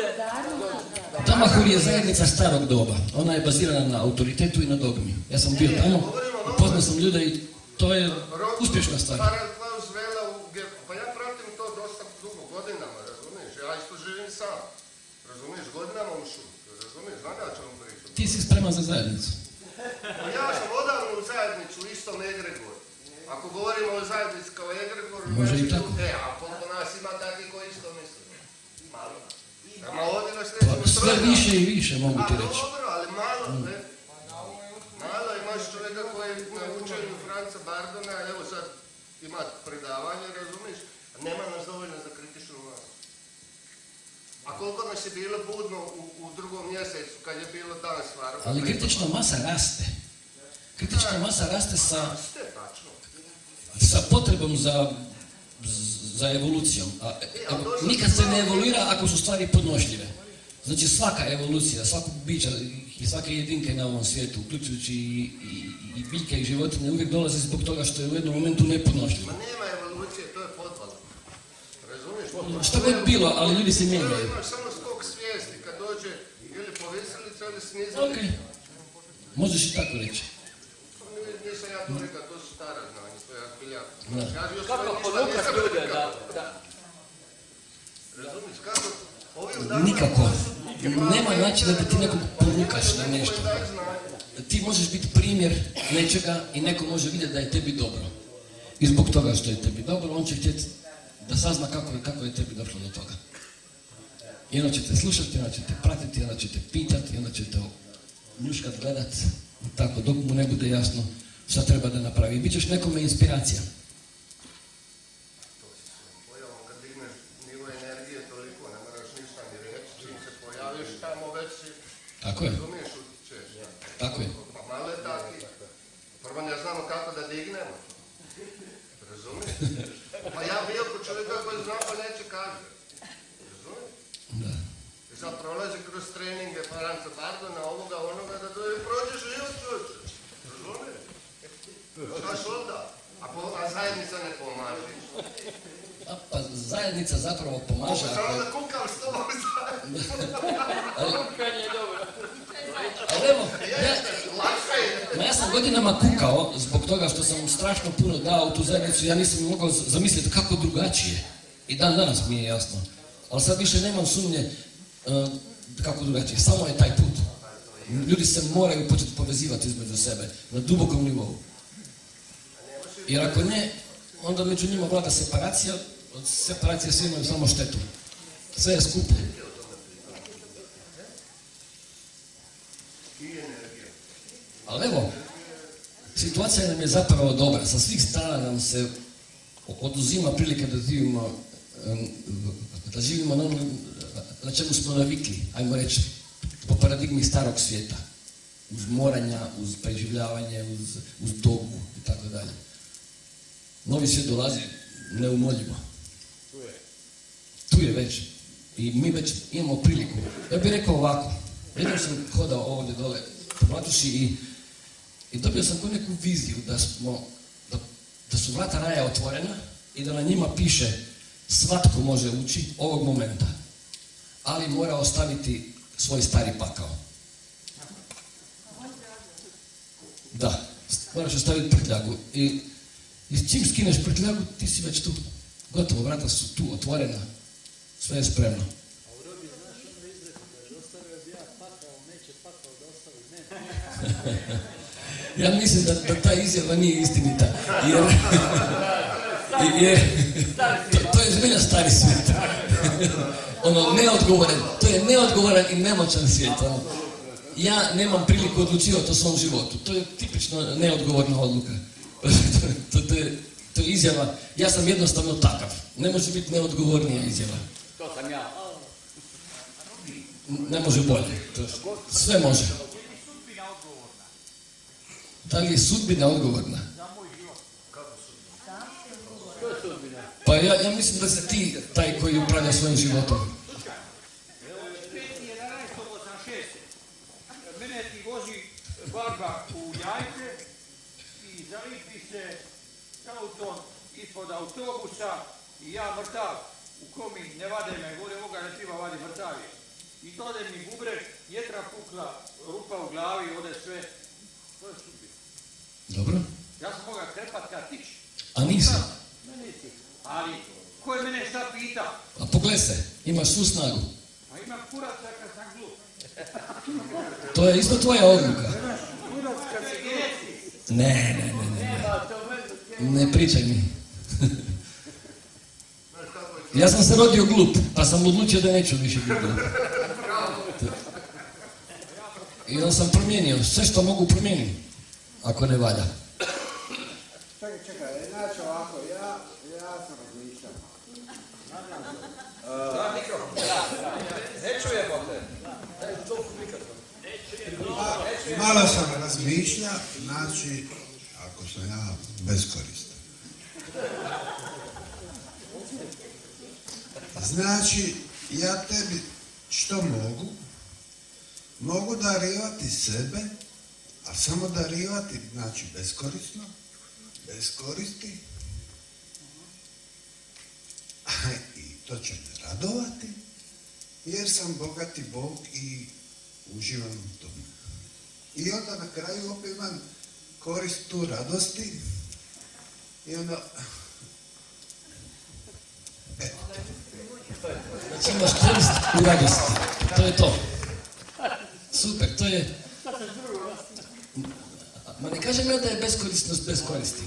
Damahur je zajednica starog doba. Ona je bazirana na autoritetu i na dogmi. Ja sam bio tamo, upoznao sam ljude i to je uspješna stvar. Pa ja pratim to dosta dugo, godinama, razumiješ? Ja isto živim sam. Razumiješ? Godinama u šumu. Razumiješ? Znam ja čemu pričam. Ti si spreman za zajednicu. Ja sam odavno u zajednicu, istom egregor. Ako govorimo o zajednici kao egregor, može i tako. A koliko nas ima takvi koji isto misle? Malo. Ma ovdje nas Pa nećemo sve više i više mogu ti reći. Dobro, ali malo, ne? Malo imaš čovjeka koji na učenju Franca Bardona, evo sad ima predavanje, razumiješ? Nema nas dovoljno za kritičnu masu. A koliko nas je bilo budno u drugom mjesecu, kad je bilo dan stvarno? Ali kritična masa raste. Kritična masa raste sa potrebom za evolucijom. Nikad se ne evoluira ako su stvari podnošljive. Znači svaka evolucija, svakog bića i svake jedinke na ovom svijetu, uključujući i biljke i životinje, uvijek dolazi zbog toga što je u jednom momentu nepodnošljivo. Ma nema evolucije, to je podvala. Razumiješ? Što god bilo, ali ljudi se mijenjaju. Imaš samo skok svijesti kad dođe ili povisilica ili snizalica. Ok, možeš i tako reći. Nisam ja to rekao, to su stara znanja, to ja zbilja. Kako ponukas ljude da... Razumiješ, kako? Nikako. Nema načina da ti nekog ponukaš na nešto. Ti možeš biti primjer nečega i neko može vidjeti da je tebi dobro. I zbog toga što je tebi dobro, on će htjeti da sazna kako je tebi došlo do toga. I onda ćete slušati, onda ćete pratiti, onda ćete pitati, onda ćete njuškat, gledat, tako dok mu ne bude jasno šta treba da napravi. Bićeš nekome inspiracija. Pojavom kad digneš nivo energije toliko, ne moraš ništa ni reći, čim se pojaviš tamo već si... Tako je. Razumiješ, utječeš. Tako je. Pa malo je taki. Prvo ne znamo kako da dignemo. Razumiješ? Pa ja bio kod čovjeka koji zna pa neće kaže. Razumiješ? Da. I sad prolazi kroz treninge Franca Bardona, ovoga, onoga, da prođe život čovječe. Razumiješ? Štaš onda? A zajednica ne pomaže. Pa zajednica zapravo pomaže. Samo da kukam s tobom zajednicu. Kukanje je dobro. Ali evo, ja sam godinama kukao zbog toga što sam strašno puno dao u tu zajednicu, ja nisam mogao zamisliti kako drugačije. I dan danas mi je jasno. Ali sad više nemam sumnje kako drugačije, samo je taj put. Ljudi se moraju početi povezivati između sebe na dubokom nivou. Jer ako ne, onda među njima vlada separacija, od separacije svi imaju samo štetu. Sve je skuplje. Ali evo, situacija nam je zapravo dobra. Sa svih strana nam se oduzima prilike da živimo na ono na čemu smo navikli, ajmo reći, po paradigmi starog svijeta. Uz moranja, uz preživljavanje, uz dogmu i tako dalje. Novi svijet dolazi neumoljivo. Tu je već. I mi već imamo priliku. Ja bih rekao ovako. Jednom sam hodao ovdje dole po Mlatuši i dobio sam tu neku viziju da su vrata raja otvorena i da na njima piše svatko može ući ovog momenta, ali mora ostaviti svoj stari pakao. Da, moraš ostaviti prtljagu. I čim skineš prtljagu, ti si već tu. Gotovo, vrata su tu, otvorena. Sve je spremno. Ja mislim da ta izjava nije istinita, jer to je zbilja stari svijet. Ono, neodgovoran, to je neodgovoran i nemoćan svijet. Ono. Ja nemam priliku odlučivati o svom životu. To je tipično neodgovorna odluka. To je izjava, ja sam jednostavno takav. Ne može biti neodgovornija izjava. To sam ja. Ne može bolje. Sve može. Da li je sudbina odgovorna? Pa ja mislim da si ti taj koji upravlja svojim životom. Evo, 5.11.86. Mene ti vozi barba u jajce i zalipi se autom ispod autobusa i ja mrtav u komi, ne vade me, gore ovoga ne treba vadi mrtavi. I to ode mi bubreg, jetra pukla, rupa u glavi, ode sve. To je sudbina. Dobro. Ja sam mogao krepat kad tič. A nisam. Ne nisi. Ali, ko je mene šta pita? A pogledaj se, imaš svu snagu. A imam kuraca kad sam glup. To je isto tvoja odluka. Kurac kad se Ne. Ne pričaj mi. Ja sam se rodio glup, pa sam odlučio da neću više biti glup. I onda sam promijenio sve što mogu promijeniti, ako ne valja. Čekaj, znači ovako, ja sam razmišljao. Ne čujemo te. Malo sam razmišlja, znači, ako sam ja beskoristan. Znači, ja tebi što mogu? Mogu darivati sebe, a samo darivati, znači beskorisno, bez koristi. I to će me radovati, jer sam bogati Bog i uživam u tome. I onda na kraju opet imam korist tu radosti i onda... Znači imaš korist u radosti. To je to. Super, to je... Ma ne kažem ja da je beskorisnost bez koristi.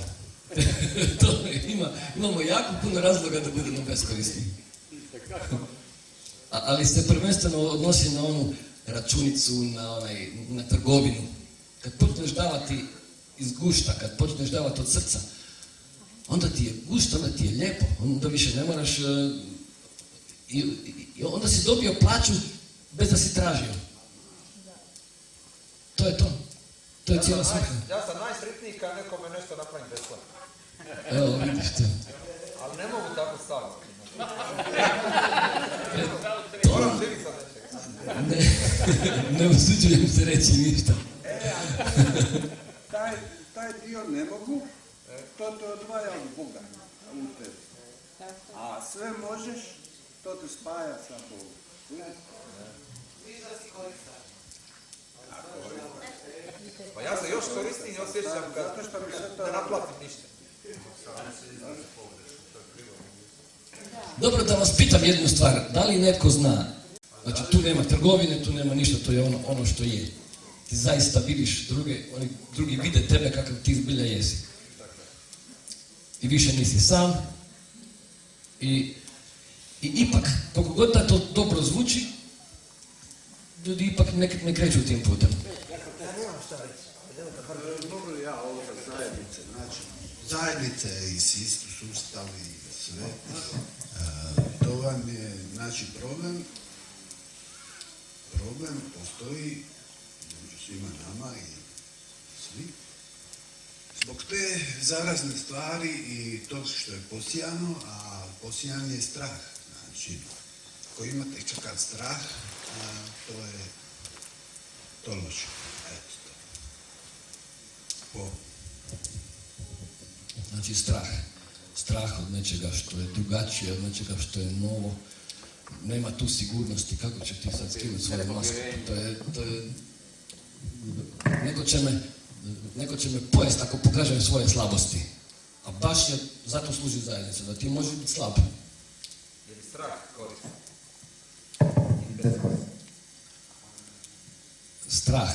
Imamo jako puno razloga da budemo beskorisni. Ali se prvenstveno odnosi na onu računicu, na trgovinu. Kad počneš davati iz gušta, kad počneš davati od srca, onda ti je gušt, onda ti je lijepo, onda više ne moraš... I onda si dobio plaću bez da si tražio. To je to. To je cijela svrha. Ja sam najsretniji kad nekome nešto napravim besplatno. Evo, vidiš to. Ali ne mogu tako staviti. Moram živjeti sa nečega. Ne usuđujem se reći ništa. Taj dio ne mogu, to te odvaja od Boga u tebi. A sve možeš, to te spaja sa Bogom. Pa ja se još koristim i osjećam kad ne naplatim ništa. Dobro, da vas pitam jednu stvar. Da li netko zna? Znači, tu nema trgovine, tu nema ništa, to je ono što je. Ti zaista vidiš druge, oni drugi vide tebe kakav ti zbilja jesi. I više nisi sam. I ipak, koliko god da to dobro zvuči, ljudi ipak ne kreću tim putem. Mogu li ja ovoga zajednice, znači zajednice i sistu sustav i sve, to vam je, znači problem postoji među svima nama i svi. Zbog te zarazne stvari i to što je posijano, a posijan je strah. Znači, ako imate kakav strah, to loše. Eto to. Znači strah od nečega što je drugačije, od nečega što je novo. Nema tu sigurnosti, kako će ti sad skinuti svoju masku. To je, neko će me neko će me pojest ako pokažem svoje slabosti. A baš je, zato služi zajednica, da ti možeš biti slab. Je li strah koristan? Strah.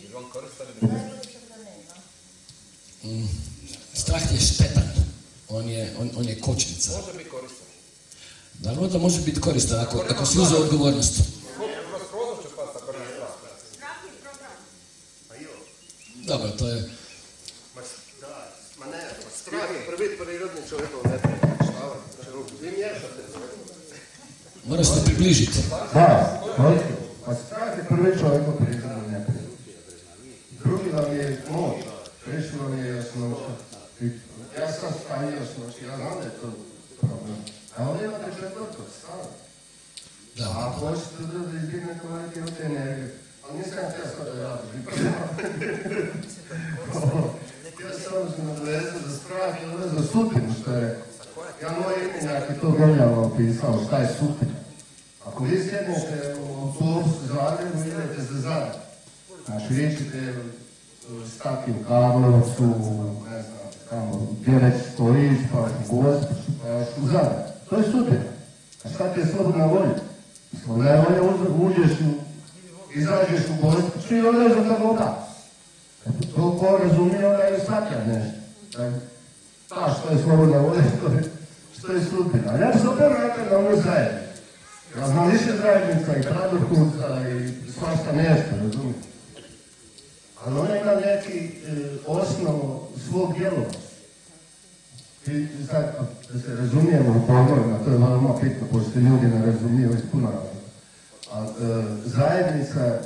Je li on koristan ili ne? Strah je štetan. On je kočnica. Može biti koristan. Naravno da može biti koristan ako si uzeo odgovornost. Kroz prozor će pasti ako nije strah. Strah je program. Dobro, to je... Ma ne, strah je prvi prirodni čovjekov neprijatelj. Vi miješate. Moraš se približiti. Da, a strah je prvi čovjek prirodni neprijatelj. Drugi vam je moć, treći vam je jasnoća. Ja sam stanje jasnoća, ja znam da je to problem. A ovdje imate četvrto, strah. Da. A hoćete da izbjegnete neke od te energije. Ali nisam ja sad da ja ja sam se nadvezao za strah i onda za sutinu što je rekao. Ja moj imenjak je to genijalno opisao, šta je sutina. Ako vi sjednete u autobusu u Zagrebu, idete za Zadar. Znači, vi ćete stati u Karlovcu, ne znam, tamo, gdje već stojiš, pa u Gospiću, pa u Zadar. To je sutina. A šta ti je slobodna volja? Slobodna je volja, uđeš izađeš u Gospić i odeš za tamo. To ko razumije, onda je shvatio nešto. Pa što je slobodna volja, što je sudbina. Ja sam opet rekao da ono zajedno. Ja znam više zajednica i Kradurkuca i svašta nešto, razumijete. Ali ona ima neki osnov svog djelovanja. I sad, da se razumijemo u pogledima, to je veoma pitno, pošto ljudi ne razumiju iz puno razloga. Zajednica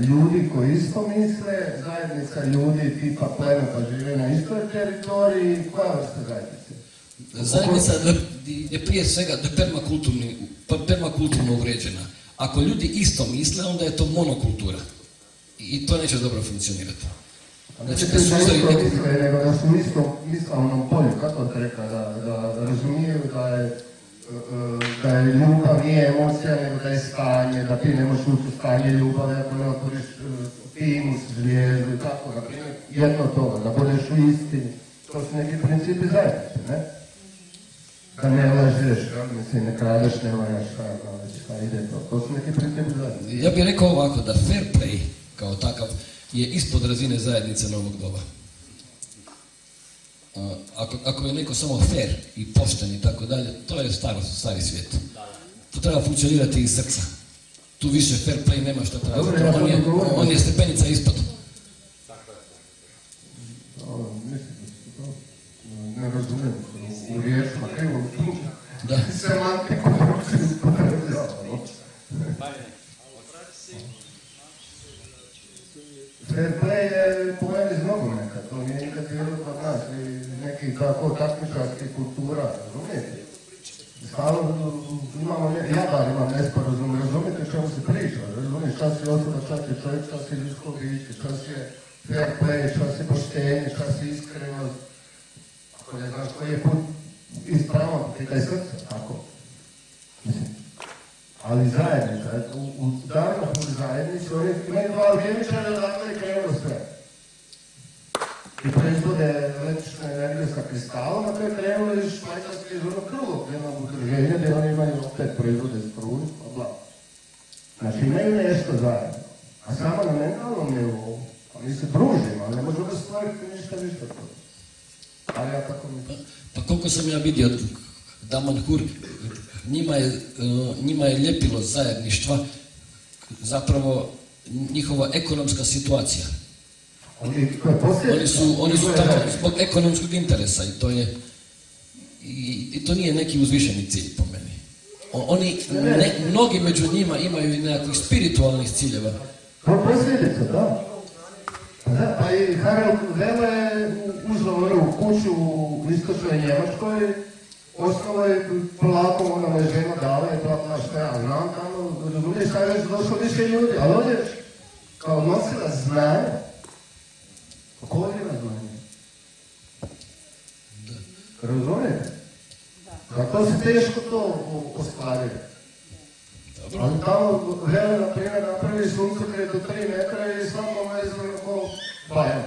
ljudi koji isto misle, zajednica ljudi tipa plemeta žive na istoj teritoriji, koja vrsta zajednice? Zajednica je prije svega permakulturno uređena. Ako ljudi isto misle, onda je to monokultura. I to neće dobro funkcionirati. Znači, kad su isto misle, nego da su isto mislavnom polju, kako te rekao, da razumiju da je ljubav nije emocija, nego da je stanje, da ti ne možeš ući u stanje ljubave ako ne otvoriš pinus, zvijezdu i tako, na primjer, jedno toga, da budeš u istini. To su neki principi zajednice, ne? Da ne lažeš, mislim, ne kradeš, ne lajaš, šta ide to. To su neki principi zajednice. Ja bih rekao ovako, da fair play kao takav je ispod razine zajednice novog doba. Ako je neko samo fair i pošten i tako dalje, to je stari svijet. To treba funkcionirati iz srca. Tu više fair play nema što tražiti. On je stepenica ispod. Ne razumijem, u riječima, krivo, Da. semantiku, fair play je po meni iz nogometa, to nije nikad bilo kod nas, neki tako takmičarski kultura, razumijete? Stalno imamo, ja bar imam nesporazum, razumijete čemu se priča, razumijete šta si osoba, šta si čovjek, šta si ljudsko biće, šta si fair play, šta si poštenje, šta si iskrenost, ako ne znaš koji je put ispravan, pitaj srce, tako. Mislim. Ali zajednica, u Darnahur zajednici, oni imaju dva vjeničara odavno je krenulo sve. I proizvode električne energije sa kristalom, a to je krenulo iz Švajcarske iz onog krugog jednog udruženja, gdje oni imaju opet proizvode struju, bla. Znači imaju nešto zajedno. A samo na mentalnom nivou, mi se družimo, ali ne možemo da stvoriti ništa više od toga. Ali ja tako mi... Pa koliko sam ja vidio Damanhur, njima je ljepilo zajedništva zapravo njihova ekonomska situacija. Oni su tamo zbog ekonomskog interesa i to nije neki uzvišeni cilj po meni. Mnogi među njima imaju i nekakvih spiritualnih ciljeva. Posljedica, da. Pa i Harald Vela je uzao onu kuću u istočnoj Njemačkoj, osnovo je polako ona je žena dala i platila što ja znam tamo, razumiješ, sad je došlo više ljudi, ali ovdje kao nosila znanje, ko je na znanje? Razumijete? Zato se teško to ostvariti. Ali tamo Vela, na primjer, napravi suncokret do 3 metra i svako vezano Pa evo,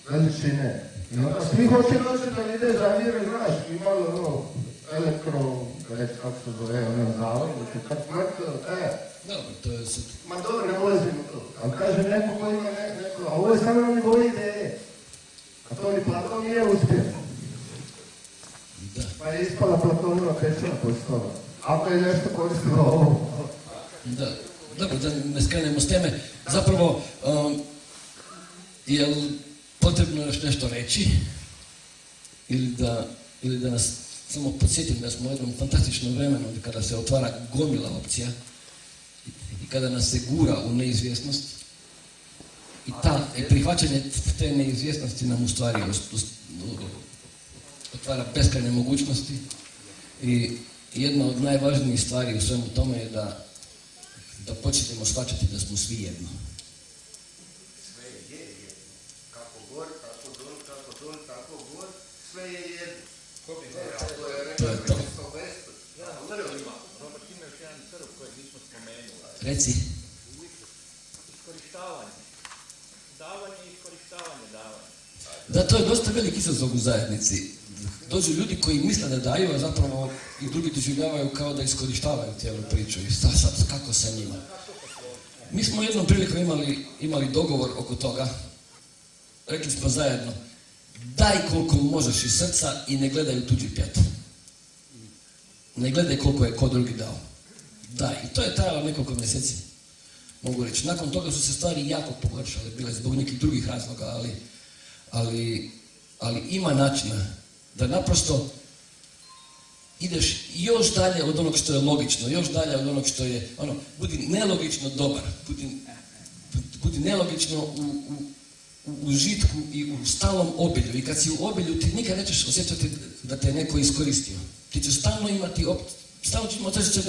veličine. I onda svi hoće doći da ide zavire, znaš, i malo ono, elektro, reći kako se zove, ono zavod, kad mrtvo, Dobro, to je sad... ma dobro, ne ulazim u to. Ali kaže neko ko ima neko, a ovo je samo na nivou ideje. A to ni Platon nije uspio. Da. Pa je ispala Platonova pečena poslije toga. Ako je nešto koristilo ovo. Da, dobro, da ne skrenemo s teme. Zapravo, je li potrebno još nešto reći? Ili da nas samo podsjetim da smo u jednom fantastičnom vremenu kada se otvara gomila opcija i kada nas se gura u neizvjesnost i prihvaćanje te neizvjesnosti nam u stvari otvara beskrajne mogućnosti i jedna od najvažnijih stvari u svemu tome je da počnemo shvaćati da smo svi jedno. Sve je jedno. Kako gor, tako dol, tako gor, sve je jedno. To je to. Robert, ima još jedan crv kojeg nismo spomenuli. Reci. Iskorištavanje. Davanje i iskorištavanje davanja. Da, to je dosta veliki izazov u zajednici. Dođu ljudi koji misle da daju, a zapravo i drugi doživljavaju kao da iskorištavaju cijelu priču. I sad kako sa njima? Mi smo jednom prilikom imali dogovor oko toga. Rekli smo zajedno, daj koliko možeš iz srca i ne gledaj u tuđi pjat. Ne gledaj koliko je ko drugi dao. Daj. I to je trajalo nekoliko mjeseci, mogu reći. Nakon toga su se stvari jako pogoršale, bile zbog nekih drugih razloga, ali ima načina da naprosto ideš još dalje od onog što je logično, još dalje od onog što je, budi nelogično dobar, budi nelogično u užitku i u stalnom obilju. I kad si u obilju, ti nikad nećeš osjećati da te neko iskoristio. Ti ćeš stalno imati, stalno ćeš imati osjećaj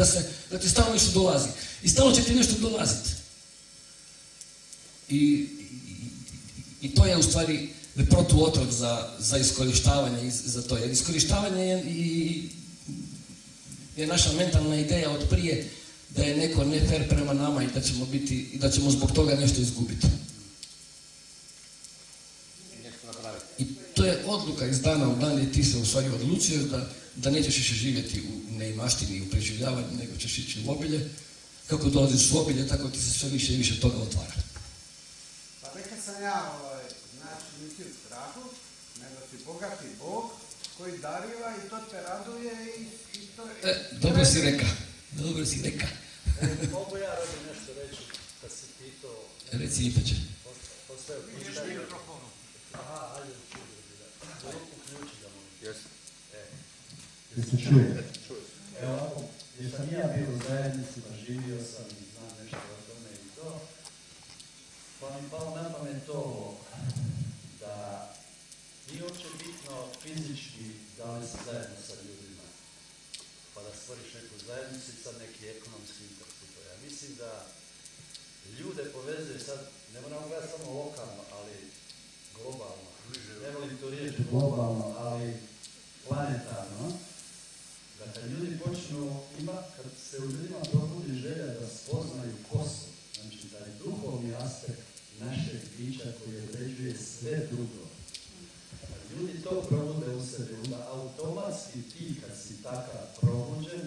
da ti stalno nešto dolazi. I stalno će ti nešto dolaziti. I to je u stvari protuotrov za iskorištavanje i za to. Jer iskorištavanje je naša mentalna ideja od prije da je neko ne fair prema nama i da ćemo zbog toga nešto izgubiti. I to je odluka iz dana u dan gdje ti se u stvari odlučio da nećeš više živjeti u neimaštini i u preživljavanju, nego ćeš ići u obilje. Kako dolaziš u obilje, tako ti se sve više i više toga otvara. Pa rekao sam ja, znači nisi u strahu, nego si bogati Bog koji dariva i to te raduje i to... Dobro si reka. Mogu ja radi nešto reći, kad si pitao... Reci i peče. Postavio pitanje. Aha, ajde, uključi ga molim. Jesi. Jesi čuje? Evo ovako, jer sam ja bio u zajednici, živio sam i znam nešto o tome i to, pa mi palo na pamet to da nije uopće bitno fizički da li si zajedno sa ljudima, pa da stvoriš neku zajednicu i sad neki ekonomski interes u to. Ja mislim da ljude povezuje sad, ne moramo gledati samo lokalno, ali globalno. Ne volim to riječ globalno, ali planetarno. Da kad ljudi počnu kad se u ljudima probudi želja da spoznaju ko su, znači taj duhovni aspekt našeg bića koji određuje sve drugo. Kad ljudi to probude u sebi, onda automatski ti kad si takav probuđen,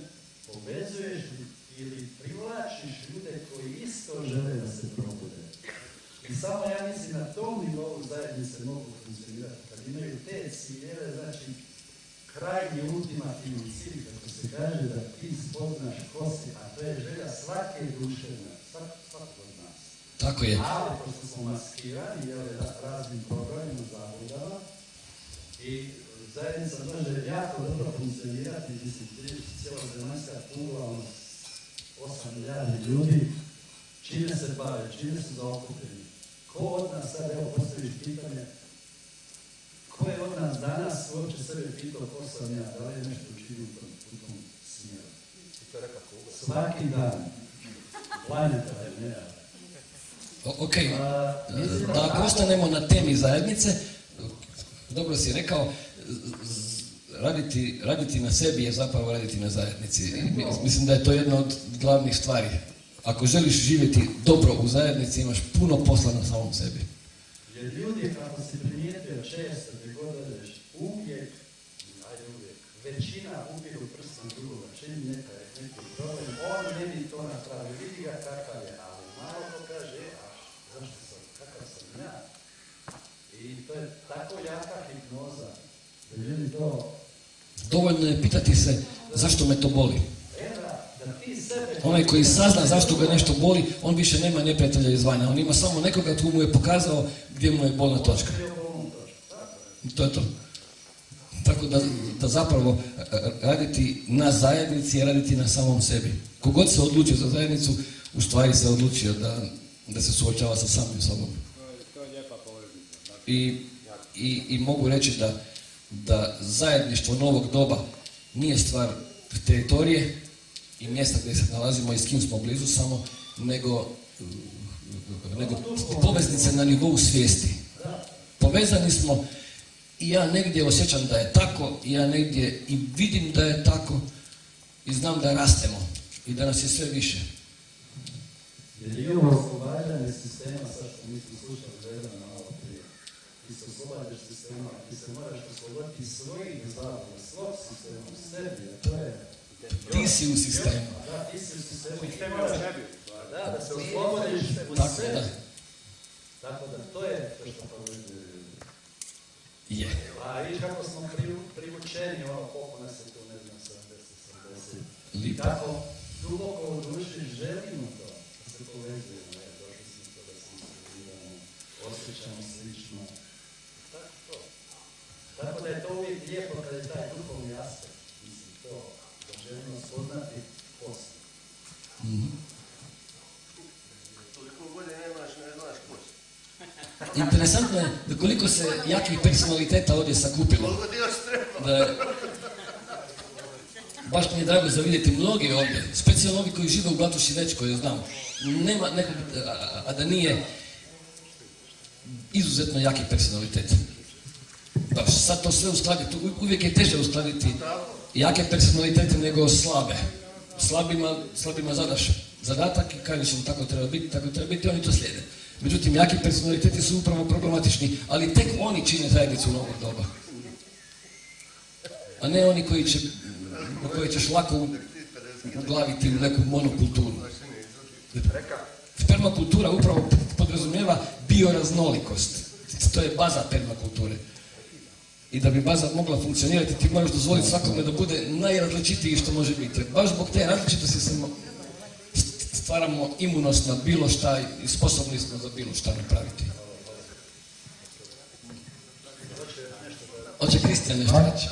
povezuješ ili privlačiš ljude koji isto žele da se probude. I samo ja mislim na tom nivou zajednice mogu funkcionirati. Kad imaju te ciljeve, znači krajnji ultimativni cilj, kako se kaže, da ti spoznaš ko si, a to je želja svake duše, svakog od nas. Tako je. Ali pošto smo maskirani, raznim programima, zabludama, i zajednica može jako dobro funkcionirati, mislim, cijela zemaljska kugla, 8 milijardi ljudi, čime se bave, čime su zaokupljeni. Ko od nas, sad evo postaviš pitanje, ko je od nas danas uopće sebe pitao ko sam ja, da li je nešto učinio u tom smjeru? I to je rekao kuga. Svaki dan. Planeta je ne. Ok, da ako ostanemo na temi zajednice, dobro si rekao, raditi na sebi je zapravo raditi na zajednici. Mislim da je to jedna od glavnih stvari. Ako želiš živjeti dobro u zajednici, imaš puno posla na samom sebi. Jer ljudi, kako si primijetio često, gdje god odeš, uvijek, većina uvijek u prstom drugoga, čini neki problem, on meni to napravi, vidi ga kakav je, ali malo ko kaže, zašto sam, kakav sam ja? I to je tako jaka hipnoza, da ljudi to... Dovoljno je pitati se zašto me to boli. Da ti sebe... Onaj koji sazna zašto ga nešto boli, on više nema neprijatelja izvana. On ima samo nekoga tko mu je pokazao gdje mu je bolna točka. To je to. Tako da zapravo raditi na zajednici je raditi na samom sebi. Kogod se odlučio za zajednicu, u stvari se odlučio da se suočava sa samim sobom. To je lijepa poveznica. I mogu reći da zajedništvo novog doba nije stvar teritorije i mjesta gdje se nalazimo i s kim smo blizu samo, nego poveznice na nivou svijesti. Povezani smo i ja negdje osjećam da je tako, i ja negdje i vidim da je tako i znam da rastemo i da nas je sve više. Jer i ovo oslobađanje sistema, sad što mi smo slušali Vedana malo prije, ti se oslobađaš sistema, ti se moraš osloboditi svojih zavljena, svog sistema, sebi, a to je... Ti si u sistemu. Da, ti si u sistemu i ti moraš da se oslobodiš u sebi. Tako da, to je to što povezuje. Je. A vidiš kako smo privučeni, ono koliko nas je tu, ne znam, 70. Lipa. Tako duboko u duši želimo to, da se povezujemo, došli smo to da se inspiriramo, osjećamo slično. Tako to. Tako da je to uvijek lijepo kada je taj duhovni aspekt, mislim to, da želimo spoznati poslije. Toliko godine nemaš, ne znaš poslije. Interesantno je da koliko se jakih personaliteta ovdje sakupilo. Koliko ti još treba? Baš mi je drago za vidjeti mnogi ovdje, specijalno ovi koji žive u Blatuši već, koje znam. Nema nekog, a da nije izuzetno jaki personalitet. Baš sad to sve uskladiti, uvijek je teže uskladiti jake personalitete nego slabe. Slabima zadaš zadatak i kažeš im tako treba biti, oni to slijede. Međutim, jaki personaliteti su upravo problematični, ali tek oni čine zajednicu novog doba. A ne oni koji ćeš lako uglaviti u neku monokulturu. Permakultura upravo podrazumijeva bioraznolikost. To je baza permakulture. I da bi baza mogla funkcionirati, ti moraš dozvoliti svakome da bude najrazličitiji što može biti. Baš zbog te različitosti stvaramo imunost na bilo šta i sposobni smo za bilo šta napraviti. Hoće Kristijan nešto reći?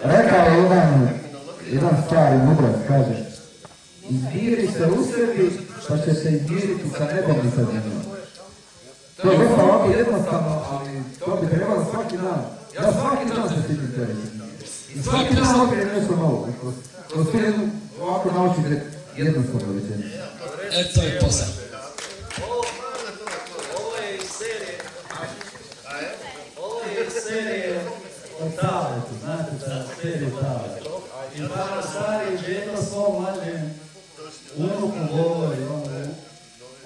Rekao je jedan stari mudrac, kaže, izmiri se u sebi, pa će se izmiriti sa nebom i sa zemljom. To je dosta ovako jednostavno, ali to bi trebalo svaki dan. Ja svaki dan se stidim tebi. I svaki dan otkrijem nešto novo. Kroz to jednu ovako naučite jednostavno rečenje. To je posao. Ovo je iz serije o Taletu, znate da seriju Taletu. I tamo stari džeto svom mlađem unuku govori,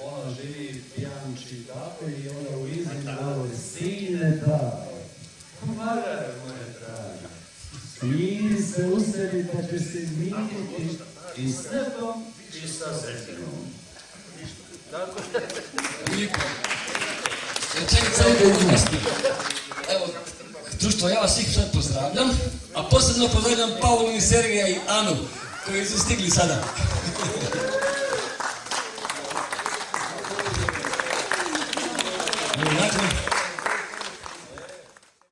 ono živi pijanči i tako i ono u izmjeni govori, sine da, pomagaj moje dragi, smiri se u sebi da će se izmiriti i s nebom i sa zemljom. Lijepo. Rečenica u dužnosti. Evo, društvo, ja vas svih sad pozdravljam, a posebno pozdravljam Paulu i Sergeja i Anu, koji su stigli sada.